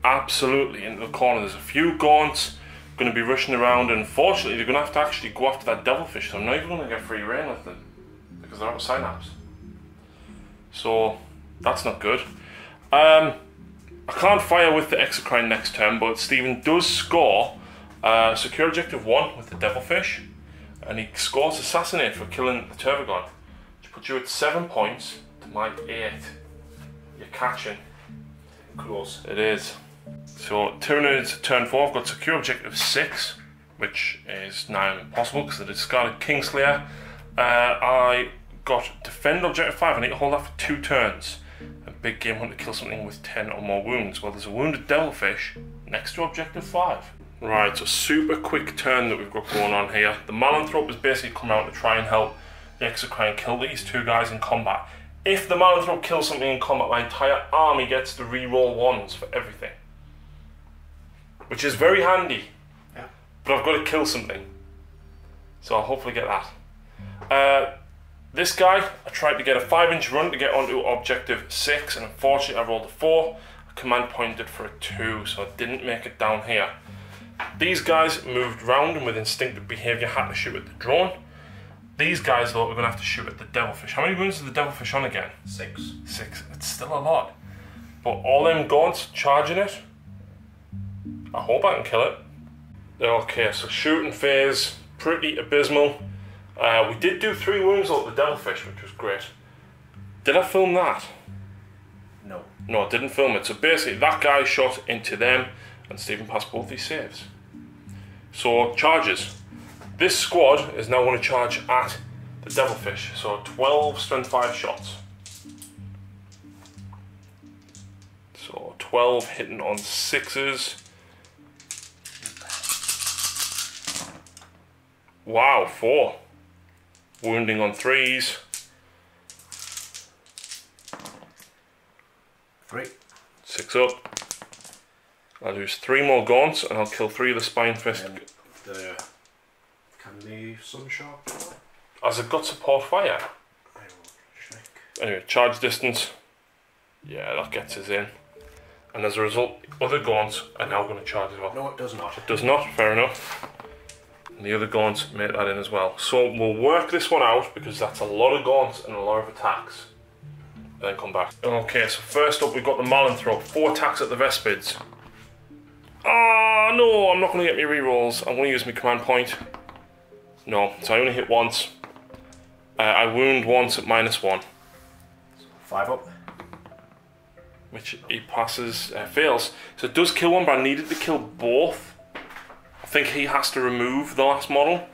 S1: absolutely into the corner. There's a few gaunts going to be rushing around, and unfortunately they're going to have to actually go after that Devilfish, so I'm not even going to get free reign with them, because they're out of synapse. So, that's not good. I can't fire with the Exocrine next turn, but Stephen does score Secure Objective 1 with the Devilfish, and he scores Assassinate for killing the Tervagon, which put you at 7 points to my 8. You're catching.
S2: Close.
S1: It is. So Tyranids turn 4, I've got secure objective 6, which is now impossible because I discarded Kingslayer. I got defend objective 5, I need to hold that for 2 turns. And big game hunt to kill something with 10 or more wounds. Well, there's a wounded devilfish next to objective 5. Right, so super quick turn that we've got going on here. The Malanthrope has basically come out to try and help the Exocrine kill these 2 guys in combat. If the Malanthrope kills something in combat, my entire army gets to re-roll 1s for everything. Which is very handy.
S2: Yeah.
S1: But I've got to kill something. So I'll hopefully get that. This guy, I tried to get a 5-inch run to get onto objective 6, and unfortunately I rolled a 4. A command pointed for a 2, so I didn't make it down here. These guys moved round and with instinctive behaviour had to shoot at the drone. These guys though are going to have to shoot at the devilfish. How many wounds is the devilfish on again?
S2: 6.
S1: 6. It's still a lot. But all them gaunts charging it, I hope I can kill it. Okay, so shooting phase, pretty abysmal. We did do 3 wounds on the devilfish, which was great. Did I film that?
S2: No.
S1: No, I didn't film it. So basically, that guy shot into them, and Stephen passed both these saves. So, charges. This squad is now going to charge at the devilfish. So, 12 strength 5 shots. So, 12 hitting on 6s. Wow, 4. Wounding on 3s.
S2: 3.
S1: 6 up. I'll lose 3 more gaunts and I'll kill 3 of the spine fist.
S2: Can the sun shark?
S1: Has it got support fire?
S2: I will check.
S1: Anyway, charge distance. Yeah, that gets us in. And as a result, other gaunts are now going to charge as well.
S2: No, it does not.
S1: It does not, fair enough. And the other gaunts made that in as well. So we'll work this one out because that's a lot of gaunts and a lot of attacks. And then come back. Okay, so first up we've got the Malanthrope. 4 attacks at the Vespids. Ah, no, I'm not going to get me rerolls. I'm going to use my command point. No, so I only hit once. I wound once at -1.
S2: 5 up.
S1: Which he passes, fails. So it does kill one, but I needed to kill both. I think he has to remove the last model.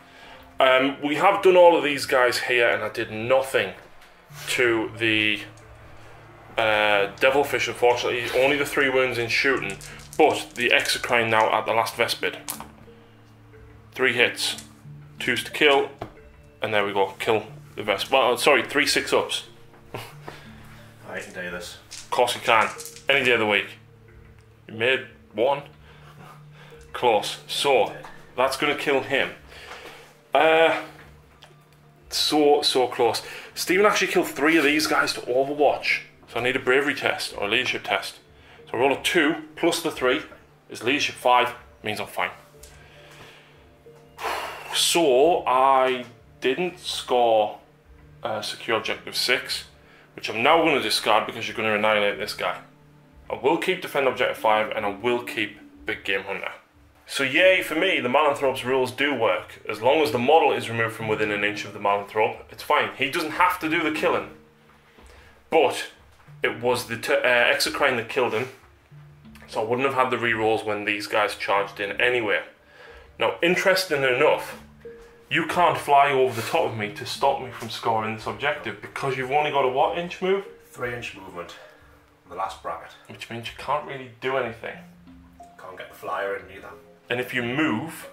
S1: We have done all of these guys here, and I did nothing to the devilfish, unfortunately. Only the 3 wounds in shooting, but the Exocrine now at the last Vespid. 3 hits, 2s to kill, and there we go, kill the Vespid. Well, sorry, 3 6-ups.
S2: I can do this.
S1: Of course you can, any day of the week. You made 1. Close. So that's going to kill him. So close. Stephen actually killed 3 of these guys to Overwatch. So I need a bravery test or a leadership test. So I roll a 2 plus the 3 is leadership 5. Means I'm fine. So I didn't score secure objective 6, which I'm now going to discard because you're going to annihilate this guy. I will keep defend objective 5 and I will keep big game hunter. So yay for me, the Malanthrope's rules do work. As long as the model is removed from within an inch of the Malanthrope, it's fine. He doesn't have to do the killing. But it was the Exocrine that killed him, so I wouldn't have had the rerolls when these guys charged in anyway. Now, interesting enough, you can't fly over the top of me to stop me from scoring this objective because you've only got a what inch move?
S2: 3-inch movement. The last bracket.
S1: Which means you can't really do anything.
S2: Can't get the flyer in either.
S1: And if you move,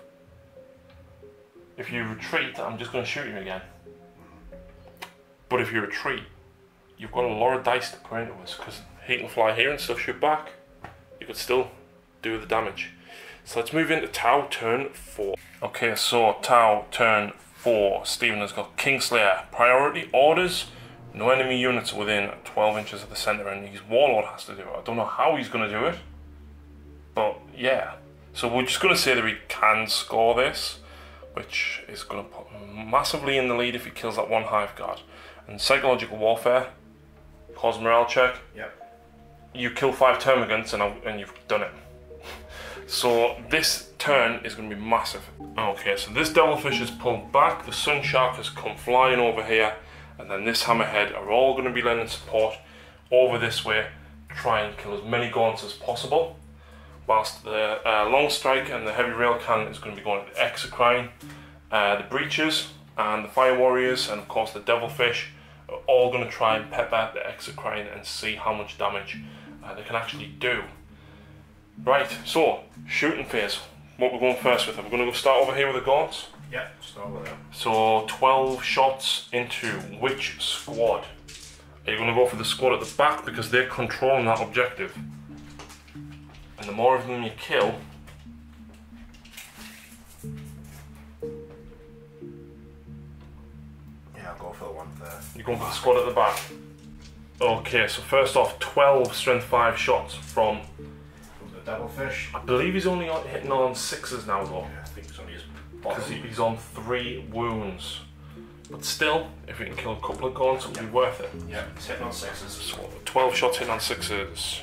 S1: if you retreat, I'm just going to shoot you again. But if you retreat, you've got a lot of dice to put into us because he can fly here and stuff shoot back. You could still do the damage. So let's move into Tau turn 4. Okay, so Tau turn 4. Stephen has got Kingslayer. Priority orders. No enemy units within 12 inches of the centre, and his Warlord has to do it. I don't know how he's going to do it, but yeah. So we're just going to say that he can score this, which is going to put him massively in the lead if he kills that 1 Hive Guard. And Psychological Warfare, cause morale check.
S2: Yep.
S1: You kill 5 termagants and you've done it. So this turn is going to be massive. Okay, so this devilfish is pulled back. The sun shark has come flying over here. and then this hammerhead are all going to be lending support over this way, try and kill as many gaunts as possible, whilst the long strike and the heavy rail cannon is going to be going to the exocrine, the breaches and the fire warriors, and of course the devilfish are all going to try and pepper the exocrine and see how much damage they can actually do. Right, so shooting phase. What we're going first with? We're going to go start over here with the gaunts.
S2: Yeah, start with that.
S1: So 12 shots into which squad? Are you going to go for the squad at the back because they're controlling that objective? And the more of them you kill,
S2: yeah, I'll go for the one there.
S1: you're going for the squad at the back. Okay, so first off, 12 strength 5 shots from
S2: the devilfish.
S1: I believe he's only hitting on 6s now though.
S2: Yeah, I think it's only his
S1: Because he's on 3 wounds. But still, if we can kill a couple of gaunts, it'll be worth it.
S2: Yeah, he's hitting on 6s.
S1: So 12 shots hitting on 6s.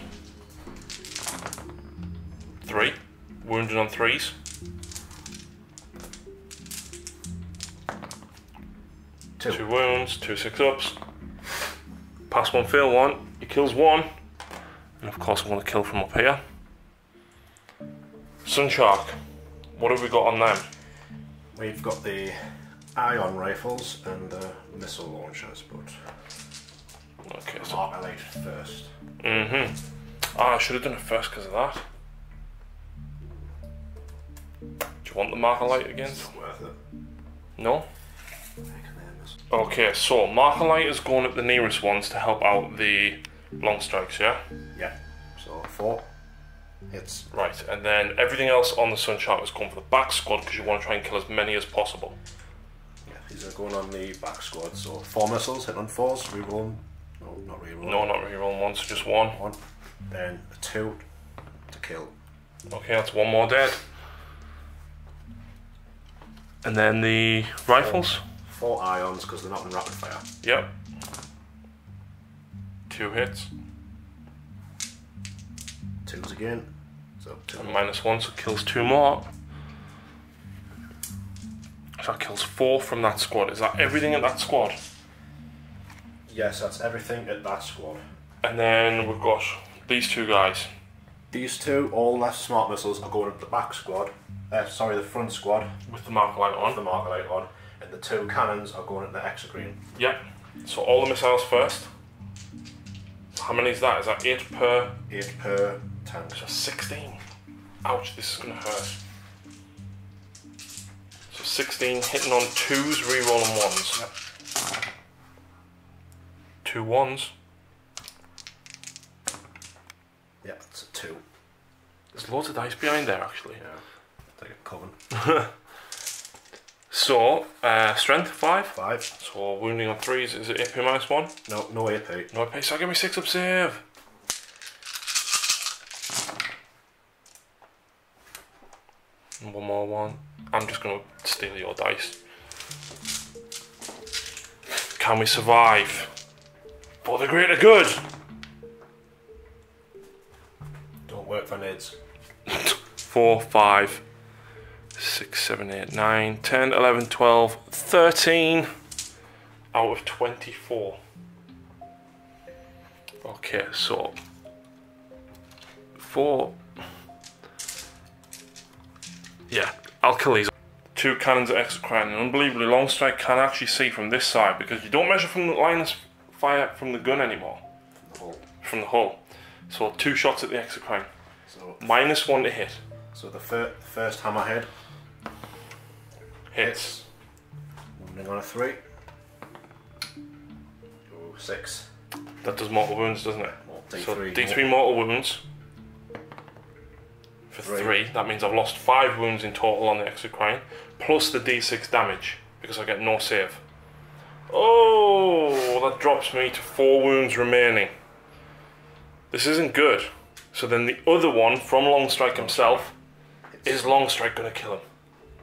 S1: 3. Wounded on 3s. 2 wounds, 2 6-ups. Pass 1, fail 1. He kills 1. And of course I'm going to kill from up here. Sun Shark. What have we got on them?
S2: We've got the ion rifles and the missile launchers, but
S1: Okay, so
S2: Marmalade first.
S1: Ah, I should have done it first because of that. Do you want the marker light again?
S2: It's not worth it.
S1: No? Okay, so marker light is going at the nearest ones to help out the long strikes, yeah?
S2: Yeah. So 4 hits.
S1: Right, and then everything else on the Sun Shark is going for the back squad because you want to try and kill as many as possible.
S2: Yeah, these are going on the back squad. So 4 missiles, hit on 4s, reroll. No, not reroll.
S1: No, not rerolling ones, just 1.
S2: 1. Then a 2 to kill.
S1: Okay, that's 1 more dead. And then the rifles?
S2: 4 ions because they're not in rapid fire.
S1: Yep. 2 hits.
S2: 2s again. So 2.
S1: And -1, so kills 2 more. So that kills 4 from that squad. Is that everything at that squad?
S2: Yes, that's everything at that squad.
S1: And then we've got these 2 guys.
S2: These 2, all left smart missiles, are going up the back squad. Sorry, the front squad.
S1: With the marker light on.
S2: With the marker light on. And the 2 cannons are going at the exocrine.
S1: Yep. So all the missiles first. How many is that? Is that 8 per?
S2: 8 per tank.
S1: So 16. Ouch, this is going to hurt. So 16 hitting on 2s, rerolling 1s.
S2: Yep.
S1: 2 1s.
S2: Yep, it's a 2.
S1: There's loads of dice behind there actually.
S2: Yeah. Take a coven.
S1: So, strength 5.
S2: 5.
S1: So wounding on 3s, is it AP -1?
S2: No, no AP.
S1: No AP, so give me 6-up save. And 1 more 1. I'm just going to steal your dice. Can we survive? For the greater good!
S2: Don't work for NIDS.
S1: 4, 5, 6, 7, 8, 9, 10, 11, 12, 13 out of 24. Okay, so 4. Yeah, I'll kill these. 2 cannons at exocrine, and unbelievably long strike can actually see from this side because you don't measure from the line of fire from the gun anymore. From the hull. So 2 shots at the exocrine.
S2: So
S1: -1 to hit.
S2: So the first hammerhead
S1: Hits.
S2: wounding on a 3. 6.
S1: That does mortal wounds, doesn't it?
S2: D3.
S1: So D3 mortal wounds for 3. That means I've lost 5 wounds in total on the exocrine, plus the D6 damage because I get no save. Oh, that drops me to 4 wounds remaining. This isn't good. So then the other one from Longstrike himself, is Longstrike going to kill him?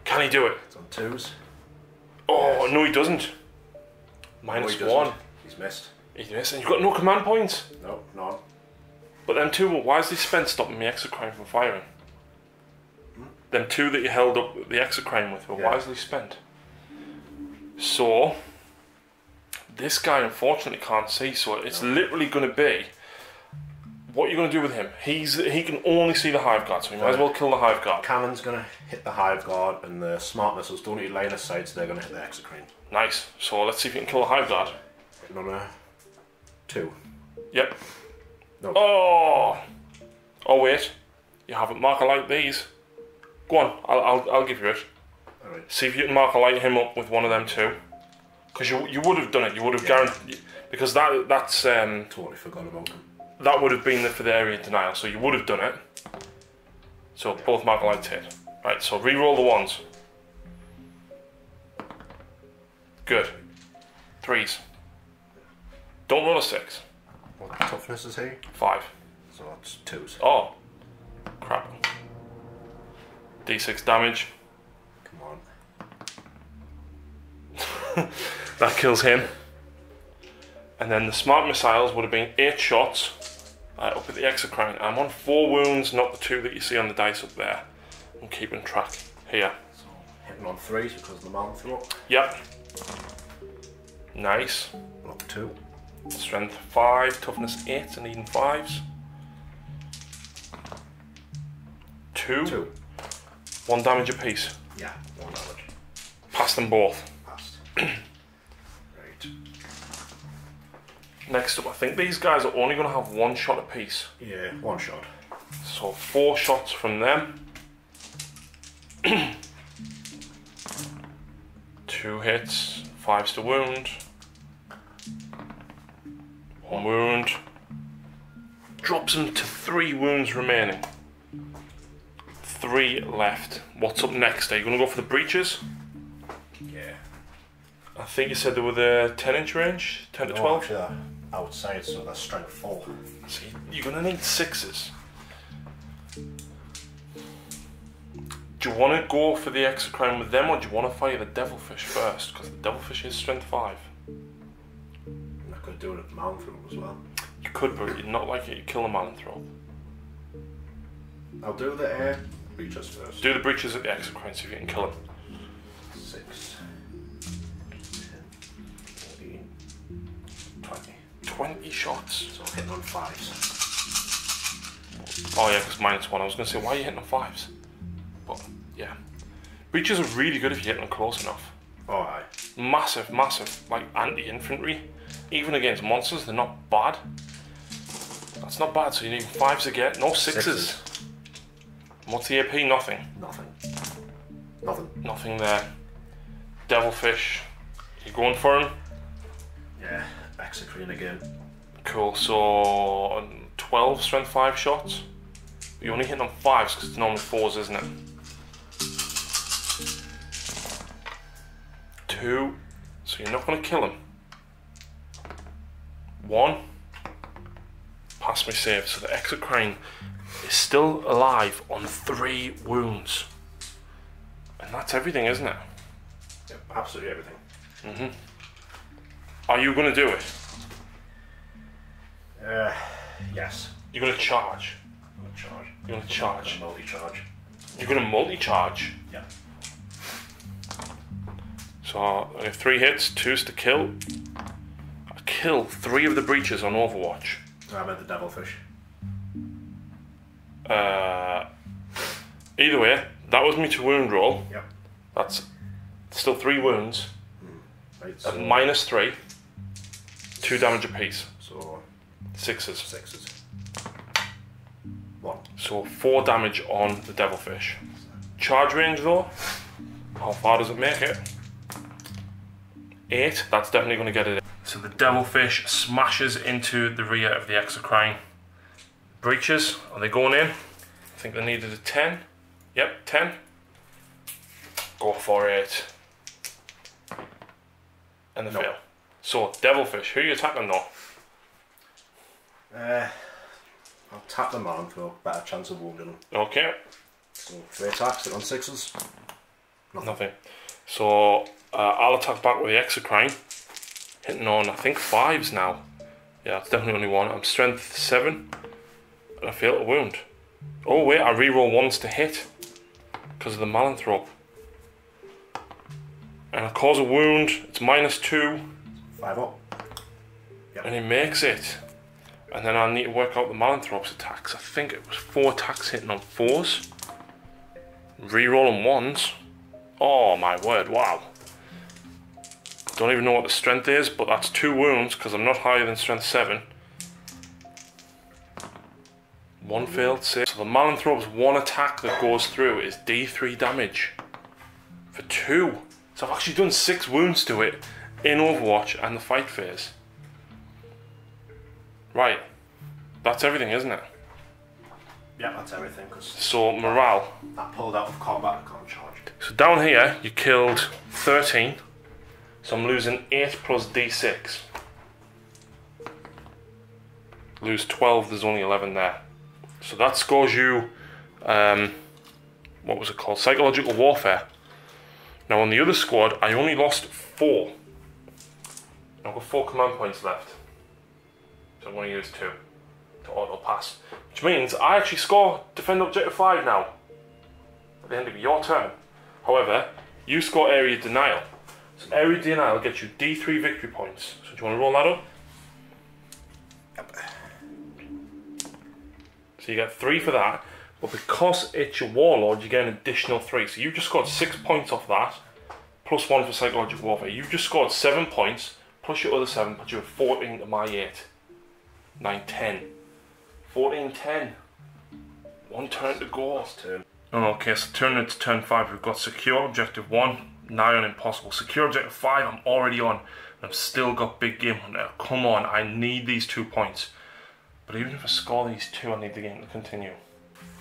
S1: Can he do it?
S2: It's on 2s.
S1: Oh, no he doesn't. -1.
S2: He's missed.
S1: He missed, and you've got no command points.
S2: No, none.
S1: But them 2 were wisely spent stopping the exocrine from firing. Them 2 that you held up the exocrine with were wisely spent. So, This guy unfortunately can't see, so it's literally going to be what you're going to do with him. He can only see the hive guard, so you might as well kill the hive guard.
S2: Cannon's going to hit the hive guard, and the smart missiles don't need line of sight, so they're going to hit the exocrine.
S1: Nice. So let's see if you can kill the hive guard.
S2: Hitting on a 2.
S1: Yep.
S2: No.
S1: Oh. Oh wait, you haven't marked a light these. Go on, I'll give you it.
S2: Alright.
S1: See if you can mark a light him up with one of them too. Because you would have done it. You would have guaranteed, because that's
S2: Totally forgot about him.
S1: that would have been for the area denial. So you would have done it. So both mark a lights hit. Right. So re-roll the ones. Good. 3s. Don't roll a 6.
S2: What toughness is he?
S1: 5.
S2: So that's 2s.
S1: Oh, crap. D6 damage.
S2: Come on.
S1: That kills him. And then the smart missiles would have been 8 shots up at the exocrine. I'm on 4 wounds, not the 2 that you see on the dice up there. I'm keeping track here.
S2: So hitting on 3s because of the man throw.
S1: Yep. Nice.
S2: Block 2.
S1: Strength 5, toughness 8, and even 5s. 2. 1 damage apiece.
S2: Yeah, 1 damage.
S1: Pass them both.
S2: Passed. Right.
S1: Next up, I think these guys are only going to have 1 shot apiece.
S2: Yeah, 1 shot.
S1: So 4 shots from them. 2 hits, 5s to wound. 1 wound. Drops him to 3 wounds remaining. 3 left. What's up next? Are you going to go for the breaches?
S2: Yeah.
S1: I think you said they were the 10-inch range? 10 to 12?
S2: No, actually, they're outside, so that's strength 4.
S1: See, you're going to need 6s. Do you want to go for the exocrine with them, or do you want to fire the devilfish first? Because the devilfish is strength 5.
S2: I could do it at the mountain through as well.
S1: You could, but you're not likely to kill the Malanthrope.
S2: I'll do the air breaches first.
S1: Do the breaches at the exocrine, see if you can kill him.
S2: 6, 10, 14, 20.
S1: 20 shots.
S2: So hitting on 5s.
S1: Oh yeah, because -1. I was going to say, why are you hitting on 5s? But yeah. Breaches are really good if you hit them close enough.
S2: Oh, aye.
S1: Massive, like anti-infantry. Even against monsters, they're not bad. That's not bad, so you need 5s again. No 6s. What's the AP? Nothing.
S2: Nothing. Nothing.
S1: Nothing there. Devilfish. You going for him?
S2: Yeah, exocrine again.
S1: Cool, so 12 strength 5 shots. But you're only hitting on 5s because it's normally 4s, isn't it? 2. So you're not going to kill him. 1. Pass me save. So the exocrine is still alive on 3 wounds. And that's everything, isn't it?
S2: Yep, absolutely everything.
S1: Are you going to do it?
S2: Yes.
S1: You're going to charge.
S2: I'm gonna charge.
S1: You're going to charge.
S2: Multi-charge.
S1: You're going to multi-charge.
S2: Yeah.
S1: So I have 3 hits, 2s to kill. I kill 3 of the breaches on Overwatch.
S2: So I meant the devilfish.
S1: Either way, that was me to wound roll.
S2: Yep.
S1: That's still 3 wounds.
S2: Right,
S1: At
S2: so
S1: -3. 2 damage apiece.
S2: So
S1: 6s.
S2: 6s. 1.
S1: So 4 damage on the devilfish. Charge range though, how far does it make it? 8, that's definitely going to get it in. So the devilfish smashes into the rear of the exocrine. Breaches, are they going in? I think they needed a 10. Yep, 10. Go for it. And they
S2: No.
S1: fail. So, devilfish, who are you attacking though?
S2: I'll tap the man for a better chance of wounding him.
S1: Okay.
S2: So 3 attacks, hit on 6s.
S1: Nothing. So I'll attack back with the exocrine, hitting on I think 5s now. Yeah, it's definitely only 1. I'm strength 7, and I fail to wound. Oh wait, I reroll 1s to hit because of the Malanthrope, and I cause a wound. It's -2.
S2: 5 up. Yep.
S1: And he makes it. And then I need to work out the Malanthrope's attacks. I think it was 4 attacks hitting on 4s. Rerolling 1s. Oh my word, wow. Don't even know what the strength is, but that's 2 wounds because I'm not higher than strength 7. 1 failed save. So the Malanthrope's 1 attack that goes through is D3 damage. For 2. So I've actually done 6 wounds to it in Overwatch and the fight phase. Right. That's everything, isn't it?
S2: Yeah, that's everything.
S1: So morale.
S2: That pulled out of combat, I can't charge.
S1: So down here, you killed 13. So I'm losing 8 plus D6. Lose 12, there's only 11 there. So that scores you, what was it called? Psychological warfare. Now on the other squad, I only lost 4. I've got 4 command points left. So I'm going to use 2 to auto pass. Which means I actually score defend objective 5 now. At the end of your turn. However, you score area denial. So area denial gets you D3 victory points. So do you want to roll that up?
S2: Yep.
S1: So you get 3 for that, but because it's your warlord, you get an additional 3. So you just scored 6 points off that, plus 1 for psychological warfare. You just scored 7 points, plus your other 7, but you have 14 to my 8. 9, 10. 14, 10. 1 turn to go.
S2: Last turn.
S1: Okay, so turn into turn 5, we've got secure objective 1, nigh on impossible. Secure objective 5, I'm already on, and I've still got big game hunter. Come on, I need these 2 points. But even if I score these 2, I need the game to continue.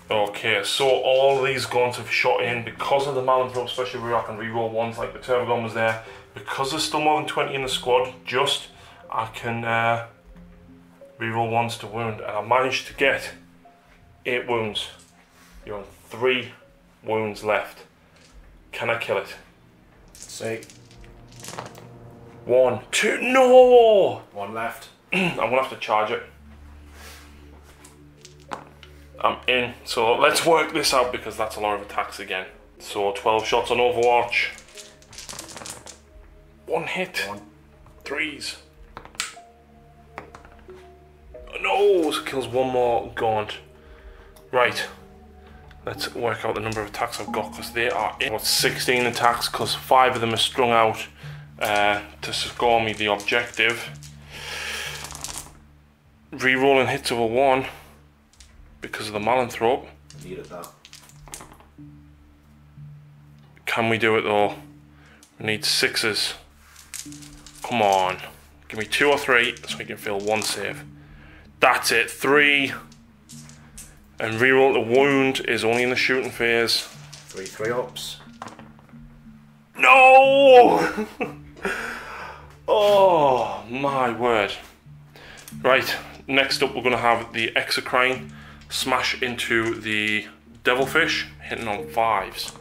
S1: Okay, so all these guns have shot in because of the Malanthrope, especially where I can reroll 1s like the turbo gun was there. Because there's still more than 20 in the squad, I can reroll 1s to wound, and I managed to get 8 wounds. You're on 3 wounds left. Can I kill it?
S2: Let's see.
S1: 1, 2, no!
S2: 1 left.
S1: I'm gonna have to charge it. I'm in. So let's work this out because that's a lot of attacks again. So 12 shots on Overwatch. 1 hit.
S2: 1.
S1: 3s. No, so kills 1 more gaunt. Right. Let's work out the number of attacks I've got because they are in. I've got 16 attacks because 5 of them are strung out to score me the objective. Rerolling hits over 1 because of the Malanthrope.
S2: Needed that.
S1: Can we do it though? We need 6s. Come on. Give me 2 or 3 so we can fill 1 save. That's it. 3. And reroll the wound is only in the shooting phase.
S2: 3 3-ups.
S1: No! Oh my word. Right, next up we're going to have the Exocrine smash into the Devilfish, hitting on 5s.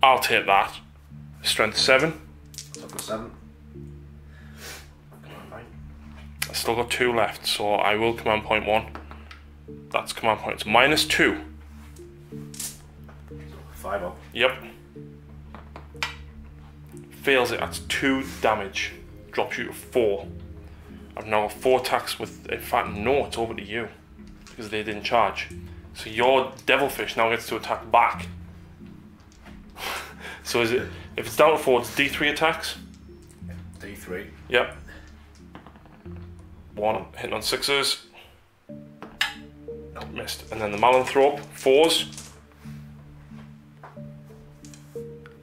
S1: I'll take that. Strength 7.
S2: Top of 7.
S1: I've still got 2 left, so I will command point 1. That's command points minus 2.
S2: 5 up.
S1: Yep. Fails it, that's 2 damage. Drops you to 4. I've now got 4 attacks with, in fact, no, it's over to you. Because they didn't charge. So your Devilfish now gets to attack back. So is it, if it's down to 4, it's D3 attacks?
S2: D3.
S1: Yep. 1 hitting on 6s. Nope, missed. And then the Malanthrope, 4s.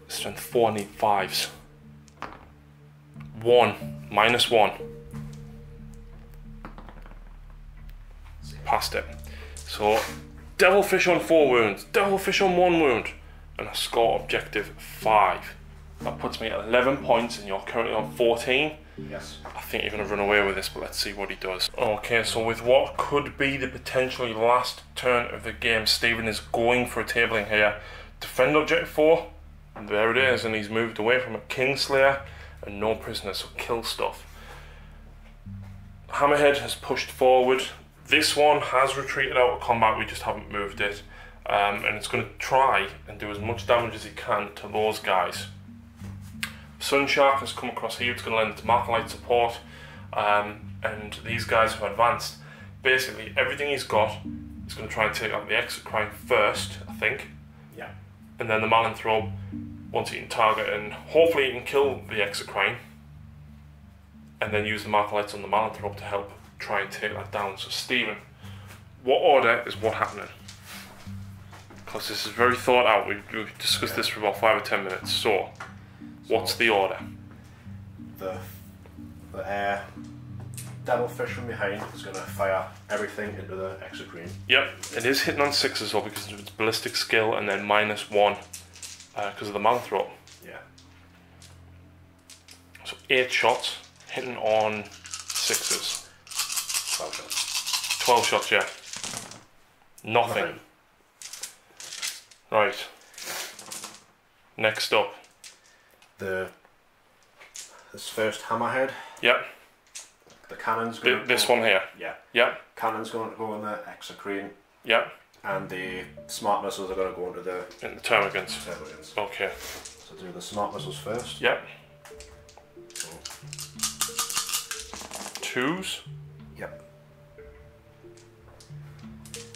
S1: Strength 4, I need 5s. 1, minus 1. Passed it. So, Devilfish on 4 wounds, Devilfish on 1 wound, and I score objective 5. That puts me at 11 points, and you're currently on 14.
S2: Yes.
S1: I think you're going to run away with this, but let's see what he does. Okay, so with what could be the potentially last turn of the game, Stephen is going for a tabling here. Defend objective 4, and there it is, and he's moved away from a Kingslayer and no prisoners, so kill stuff. Hammerhead has pushed forward. This one has retreated out of combat, we just haven't moved it. And it's going to try and do as much damage as it can to those guys. Sunshark has come across here, it's going to lend its Marker Light support. and these guys have advanced. Basically, everything he's got is going to try and take out the Exocrine first, I think.
S2: Yeah.
S1: And then the Malanthrope, once he can target and hopefully he can kill the Exocrine, and then use the Markalites on the Malanthrope to help try and take that down. So Stephen, what order is what happening? Because this is very thought out. We've discussed this for about 5 or 10 minutes. So what's the order?
S2: The air devilfish from behind is going to fire everything into the Exocrine.
S1: Yep, it is hitting on 6 as well because of its ballistic skill, and then -1 because of the Malanthrope.
S2: Yeah.
S1: So 8 shots hitting on 6s.
S2: 12 shots.
S1: 12 shots, yeah. Nothing. Right. Next up.
S2: This first hammerhead.
S1: Yep.
S2: The cannon's going to
S1: This one here.
S2: Yeah.
S1: Yep.
S2: Cannon's going to go in the Exocrine.
S1: Yep.
S2: And the smart missiles are going to go into the
S1: Termagants.
S2: Termagants.
S1: Okay.
S2: So do the smart missiles first.
S1: Yep.
S2: So.
S1: 2s.
S2: Yep.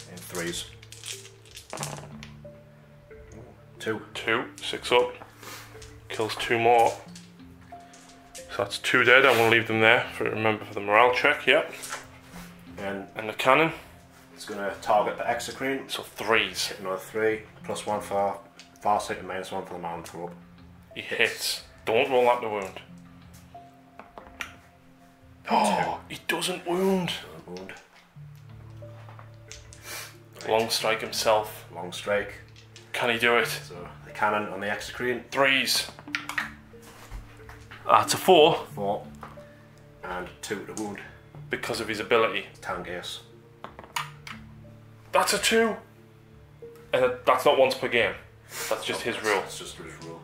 S2: And 3s. 2.
S1: 2. 6 up. Kills 2 more. So that's 2 dead. I'm going to leave them there for remember for the morale check. Yep. And the cannon.
S2: It's going to target the Exocrine.
S1: So 3s.
S2: Hit another 3. +1 for Farsight and -1 for the Malanthrope.
S1: He hits. Don't roll that to wound. Oh, he doesn't wound.
S2: Doesn't wound. Right.
S1: Long strike himself.
S2: Long strike.
S1: Can he do it?
S2: So the cannon on the Exocrine.
S1: 3s. That's a 4.
S2: 4. And 2 to wound.
S1: Because of his ability.
S2: Tangace.
S1: That's a 2. And that's not once per game. That's just his rule.
S2: That's just his rule.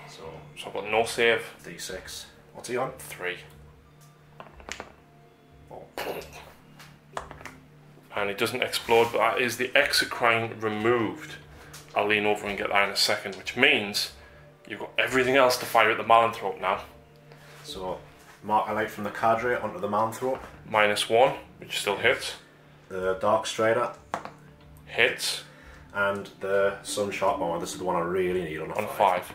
S2: So
S1: I've got no save.
S2: D6. What's he on?
S1: 3.
S2: 4.
S1: And it doesn't explode, but that is the Exocrine removed. I'll lean over and get that in a second, which means you've got everything else to fire at the Malanthrope now.
S2: So mark a light from the Cadre onto the Malanthrope.
S1: -1, which still hits.
S2: The Dark Strider.
S1: Hits.
S2: And the Sunshot Bomber. This is the one I really need on a
S1: 5.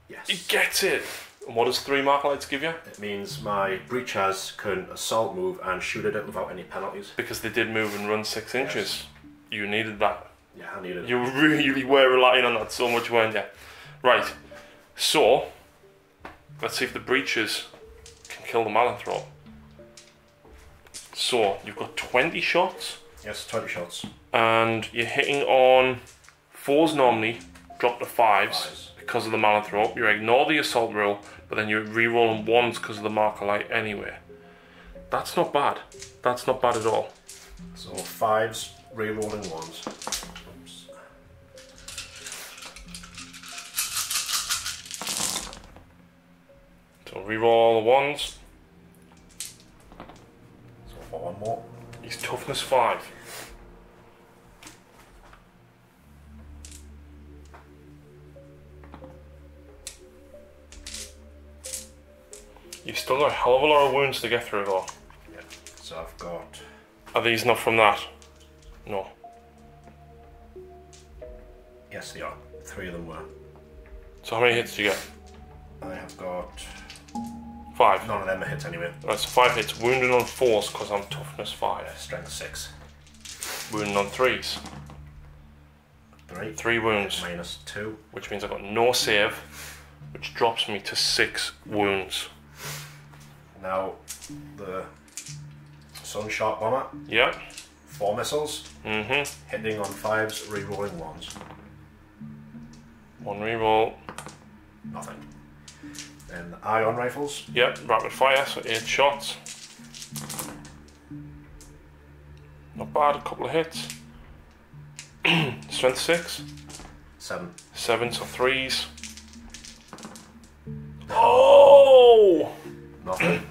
S2: Yes.
S1: He gets it! And what does 3 Markalites give you?
S2: It means my Breachers can assault move and shoot at it without any penalties.
S1: Because they did move and run 6 inches.
S2: Yes.
S1: You needed that.
S2: Yeah, I needed it.
S1: You really were relying on that so much, weren't you? Right. So, let's see if the Breachers can kill the Malanthrope. So, you've got 20 shots.
S2: Yes, 20 shots.
S1: And you're hitting on 4s normally, drop to 5s because of the Malanthrope. You ignore the assault roll, but then you're re-rolling 1s because of the Markalite anyway. That's not bad. That's not bad at all.
S2: So 5s, re-rolling 1s. Oops.
S1: So re-roll all the 1s.
S2: So I've got 1 more.
S1: He's toughness 5. You've still got a hell of a lot of wounds to get through though.
S2: Yeah. So I've got...
S1: Are these not from that? No.
S2: Yes, they are. 3 of them were.
S1: So how many hits do you get?
S2: I have got...
S1: 5.
S2: None of them are hits anyway.
S1: Right, so 5 hits. Wounding on 4s because I'm toughness 5.
S2: Strength 6.
S1: Wounding on 3s.
S2: 3.
S1: 3 wounds.
S2: -2.
S1: Which means I've got no save, which drops me to 6 wounds.
S2: Now, the Sunshot Bomber.
S1: Yep.
S2: 4 missiles.
S1: Mm-hmm.
S2: Hitting on 5s, re-rolling 1s.
S1: 1 reroll.
S2: Nothing. Then the Ion Rifles.
S1: Yep, rapid fire, so 8 shots. Not bad, a couple of hits. Strength 6.
S2: 7.
S1: 7, so 3s. Oh!
S2: Nothing.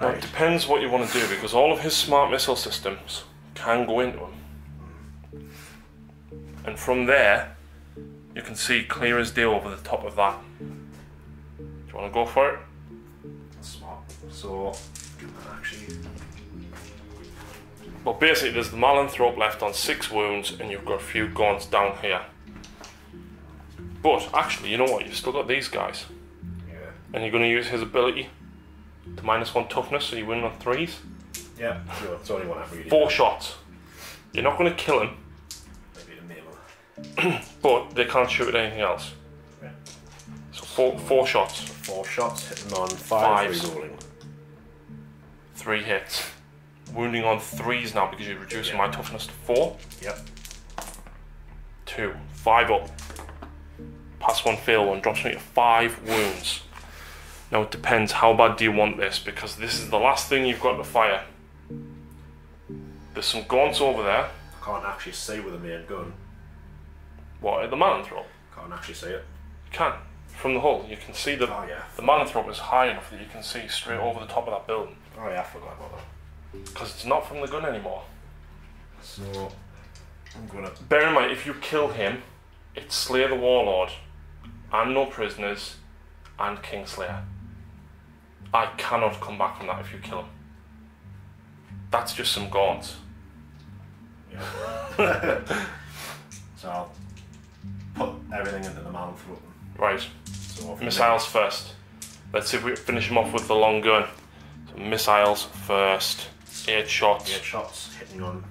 S1: Now
S2: Right.
S1: it depends what you want to do, because all of his smart missile systems can go into him. And from there, you can see clear as day over the top of that. Do you want to go for it?
S2: So, actually...
S1: But basically there's the Malanthrope left on 6 wounds and you've got a few gaunts down here. But actually, you know what, you've still got these guys.
S2: Yeah.
S1: And you're going to use his ability to -1 toughness, so you win on 3s.
S2: Yeah, sure, it's only one I'm reading.
S1: 4 shots. You're not going to kill him.
S2: Maybe to maim him.
S1: But they can't shoot at anything else.
S2: Yeah.
S1: So 4 shots.
S2: 4 shots, hitting on 5,
S1: Fives.
S2: re-rolling.
S1: 3 hits. Wounding on 3s now because you're reducing
S2: Yeah.
S1: my toughness to 4.
S2: Yep.
S1: 2. 5 up. Pass 1, fail 1. Drops me to 5 wounds. Now it depends, how bad do you want this? Because this is the last thing you've got to fire. There's some gaunts over there.
S2: I can't actually see with the main gun.
S1: What, at the Malanthrope?
S2: Can't actually see it.
S1: You can. From the hull, you can see the
S2: Oh yeah.
S1: the Malanthrope is high enough that you can see straight over the top of that building.
S2: Oh yeah, I forgot about that.
S1: Because it's not from the gun anymore.
S2: So, I'm gonna...
S1: Bear in mind, if you kill him, it's Slay the Warlord, and no prisoners, and Kingslayer. I cannot come back from that if you kill him. That's just some gaunts.
S2: Yeah. So I'll put everything into the Malanthrope.
S1: Right.
S2: So
S1: Missiles first. Let's see if we finish him off with the long gun. So missiles first. 8 shots.
S2: 8 shots, hitting on...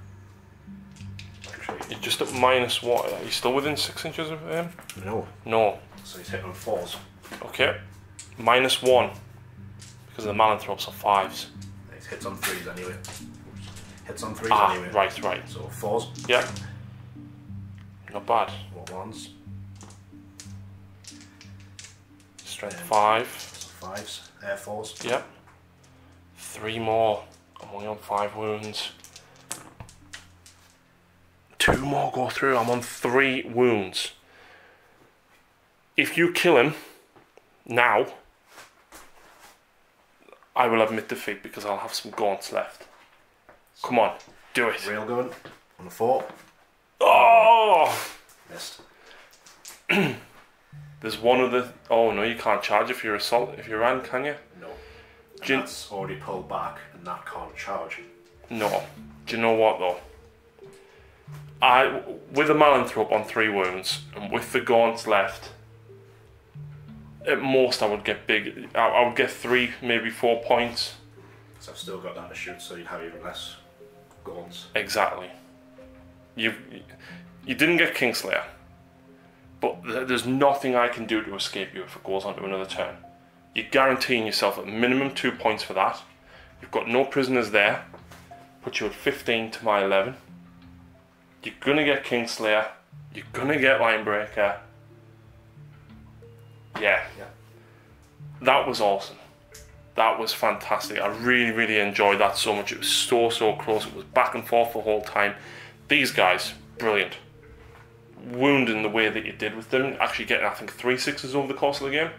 S2: Actually,
S1: You're just at minus what? Are you still within 6 inches of him?
S2: no.
S1: No.
S2: So he's hitting on 4s.
S1: Okay. -1. Because the Malanthropes are 5s.
S2: He hits on 3s anyway. Hits on 3s
S1: Ah,
S2: anyway.
S1: right.
S2: So 4s.
S1: Yeah. Not bad.
S2: What 1s?
S1: Strength 5.
S2: So 5s. 4s.
S1: Yep. 3 more. I'm only on 5 wounds. 2 more go through. I'm on 3 wounds. If you kill him now, I will admit defeat because I'll have some gaunts left. Come on, do it.
S2: Railgun on a 4.
S1: Oh!
S2: Missed.
S1: There's one of the... Oh no, you can't charge if you're assault. If you're ran, can you?
S2: No. And
S1: Do you-
S2: that's already pulled back and that can't charge.
S1: No. Do you know what though? With a Malanthrope on 3 wounds and with the gaunts left, at most I would get big. I would get 3, maybe 4 points.
S2: Because I've still got that to shoot, so you'd have even less gaunts.
S1: Exactly. You didn't get Kingslayer, but there's nothing I can do to escape you if it goes on to another turn. You're guaranteeing yourself at minimum 2 points for that. You've got no prisoners there. Put you at 15 to my 11. You're gonna get Kingslayer. You're gonna get Linebreaker. Yeah. That was awesome. That was fantastic. I really, really enjoyed that so much. It was so close. It was back and forth the whole time. These guys, brilliant. Wounding the way that you did with them. Actually getting, I think, 3 6s over the course of the game.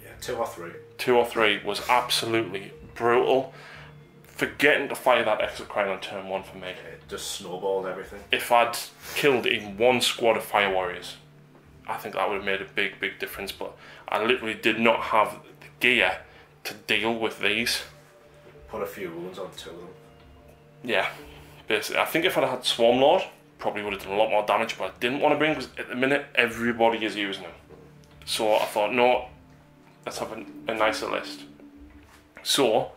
S2: Yeah, 2 or 3.
S1: 2 or 3 was absolutely brutal. Forgetting to fire that exocrine on turn 1 for me.
S2: It just snowballed everything.
S1: If I'd killed even 1 squad of Fire Warriors, I think that would have made a big difference, but I literally did not have the gear to deal with these.
S2: Put a few wounds on 2 of them.
S1: Yeah, basically. I think if I'd had Swarm Lord, probably would have done a lot more damage, but I didn't want to bring, because at the minute everybody is using them. So I thought, no, let's have a nicer list. So,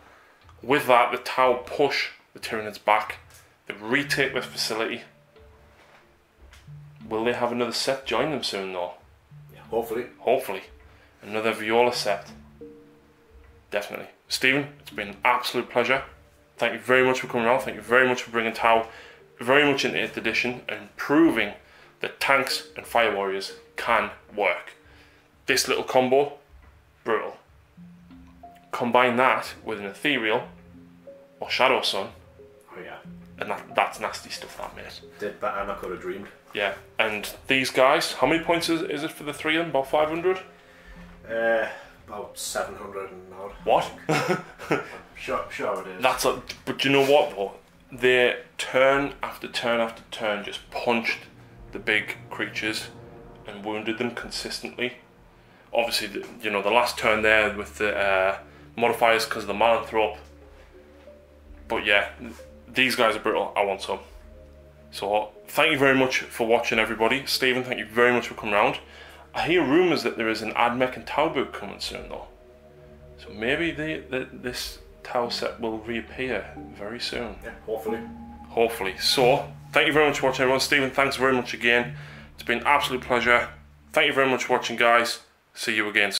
S1: with that, the Tau push the Tyranids back. They retake this facility. Will they have another set join them soon though?
S2: Yeah, hopefully.
S1: Hopefully. Another Viola set. Definitely. Stephen, it's been an absolute pleasure. Thank you very much for coming around. Thank you very much for bringing Tau very much into 8th edition and proving that tanks and Fire Warriors can work. This little combo, brutal. Combine that with an Ethereal or Shadow Sun,
S2: Oh yeah.
S1: and that's nasty stuff, that, mate.
S2: Did better than I could have dreamed.
S1: Yeah, and these guys, how many points is it for the 3 of them? About 500?
S2: About 700 and odd.
S1: What?
S2: Sure it is.
S1: That's a, but you know what though? They turn after turn after turn just punched the big creatures and wounded them consistently. Obviously, the last turn there with the modifiers because of the Mananthrope. But yeah, these guys are brutal. I want some. So thank you very much for watching, everybody. Stephen, thank you very much for coming around. I hear rumours that there is an Admech and Tau book coming soon though. So maybe this Tau set will reappear very soon.
S2: Yeah, hopefully.
S1: Hopefully. So, thank you very much for watching, everyone. Stephen, thanks very much again. It's been an absolute pleasure. Thank you very much for watching, guys. See you again soon.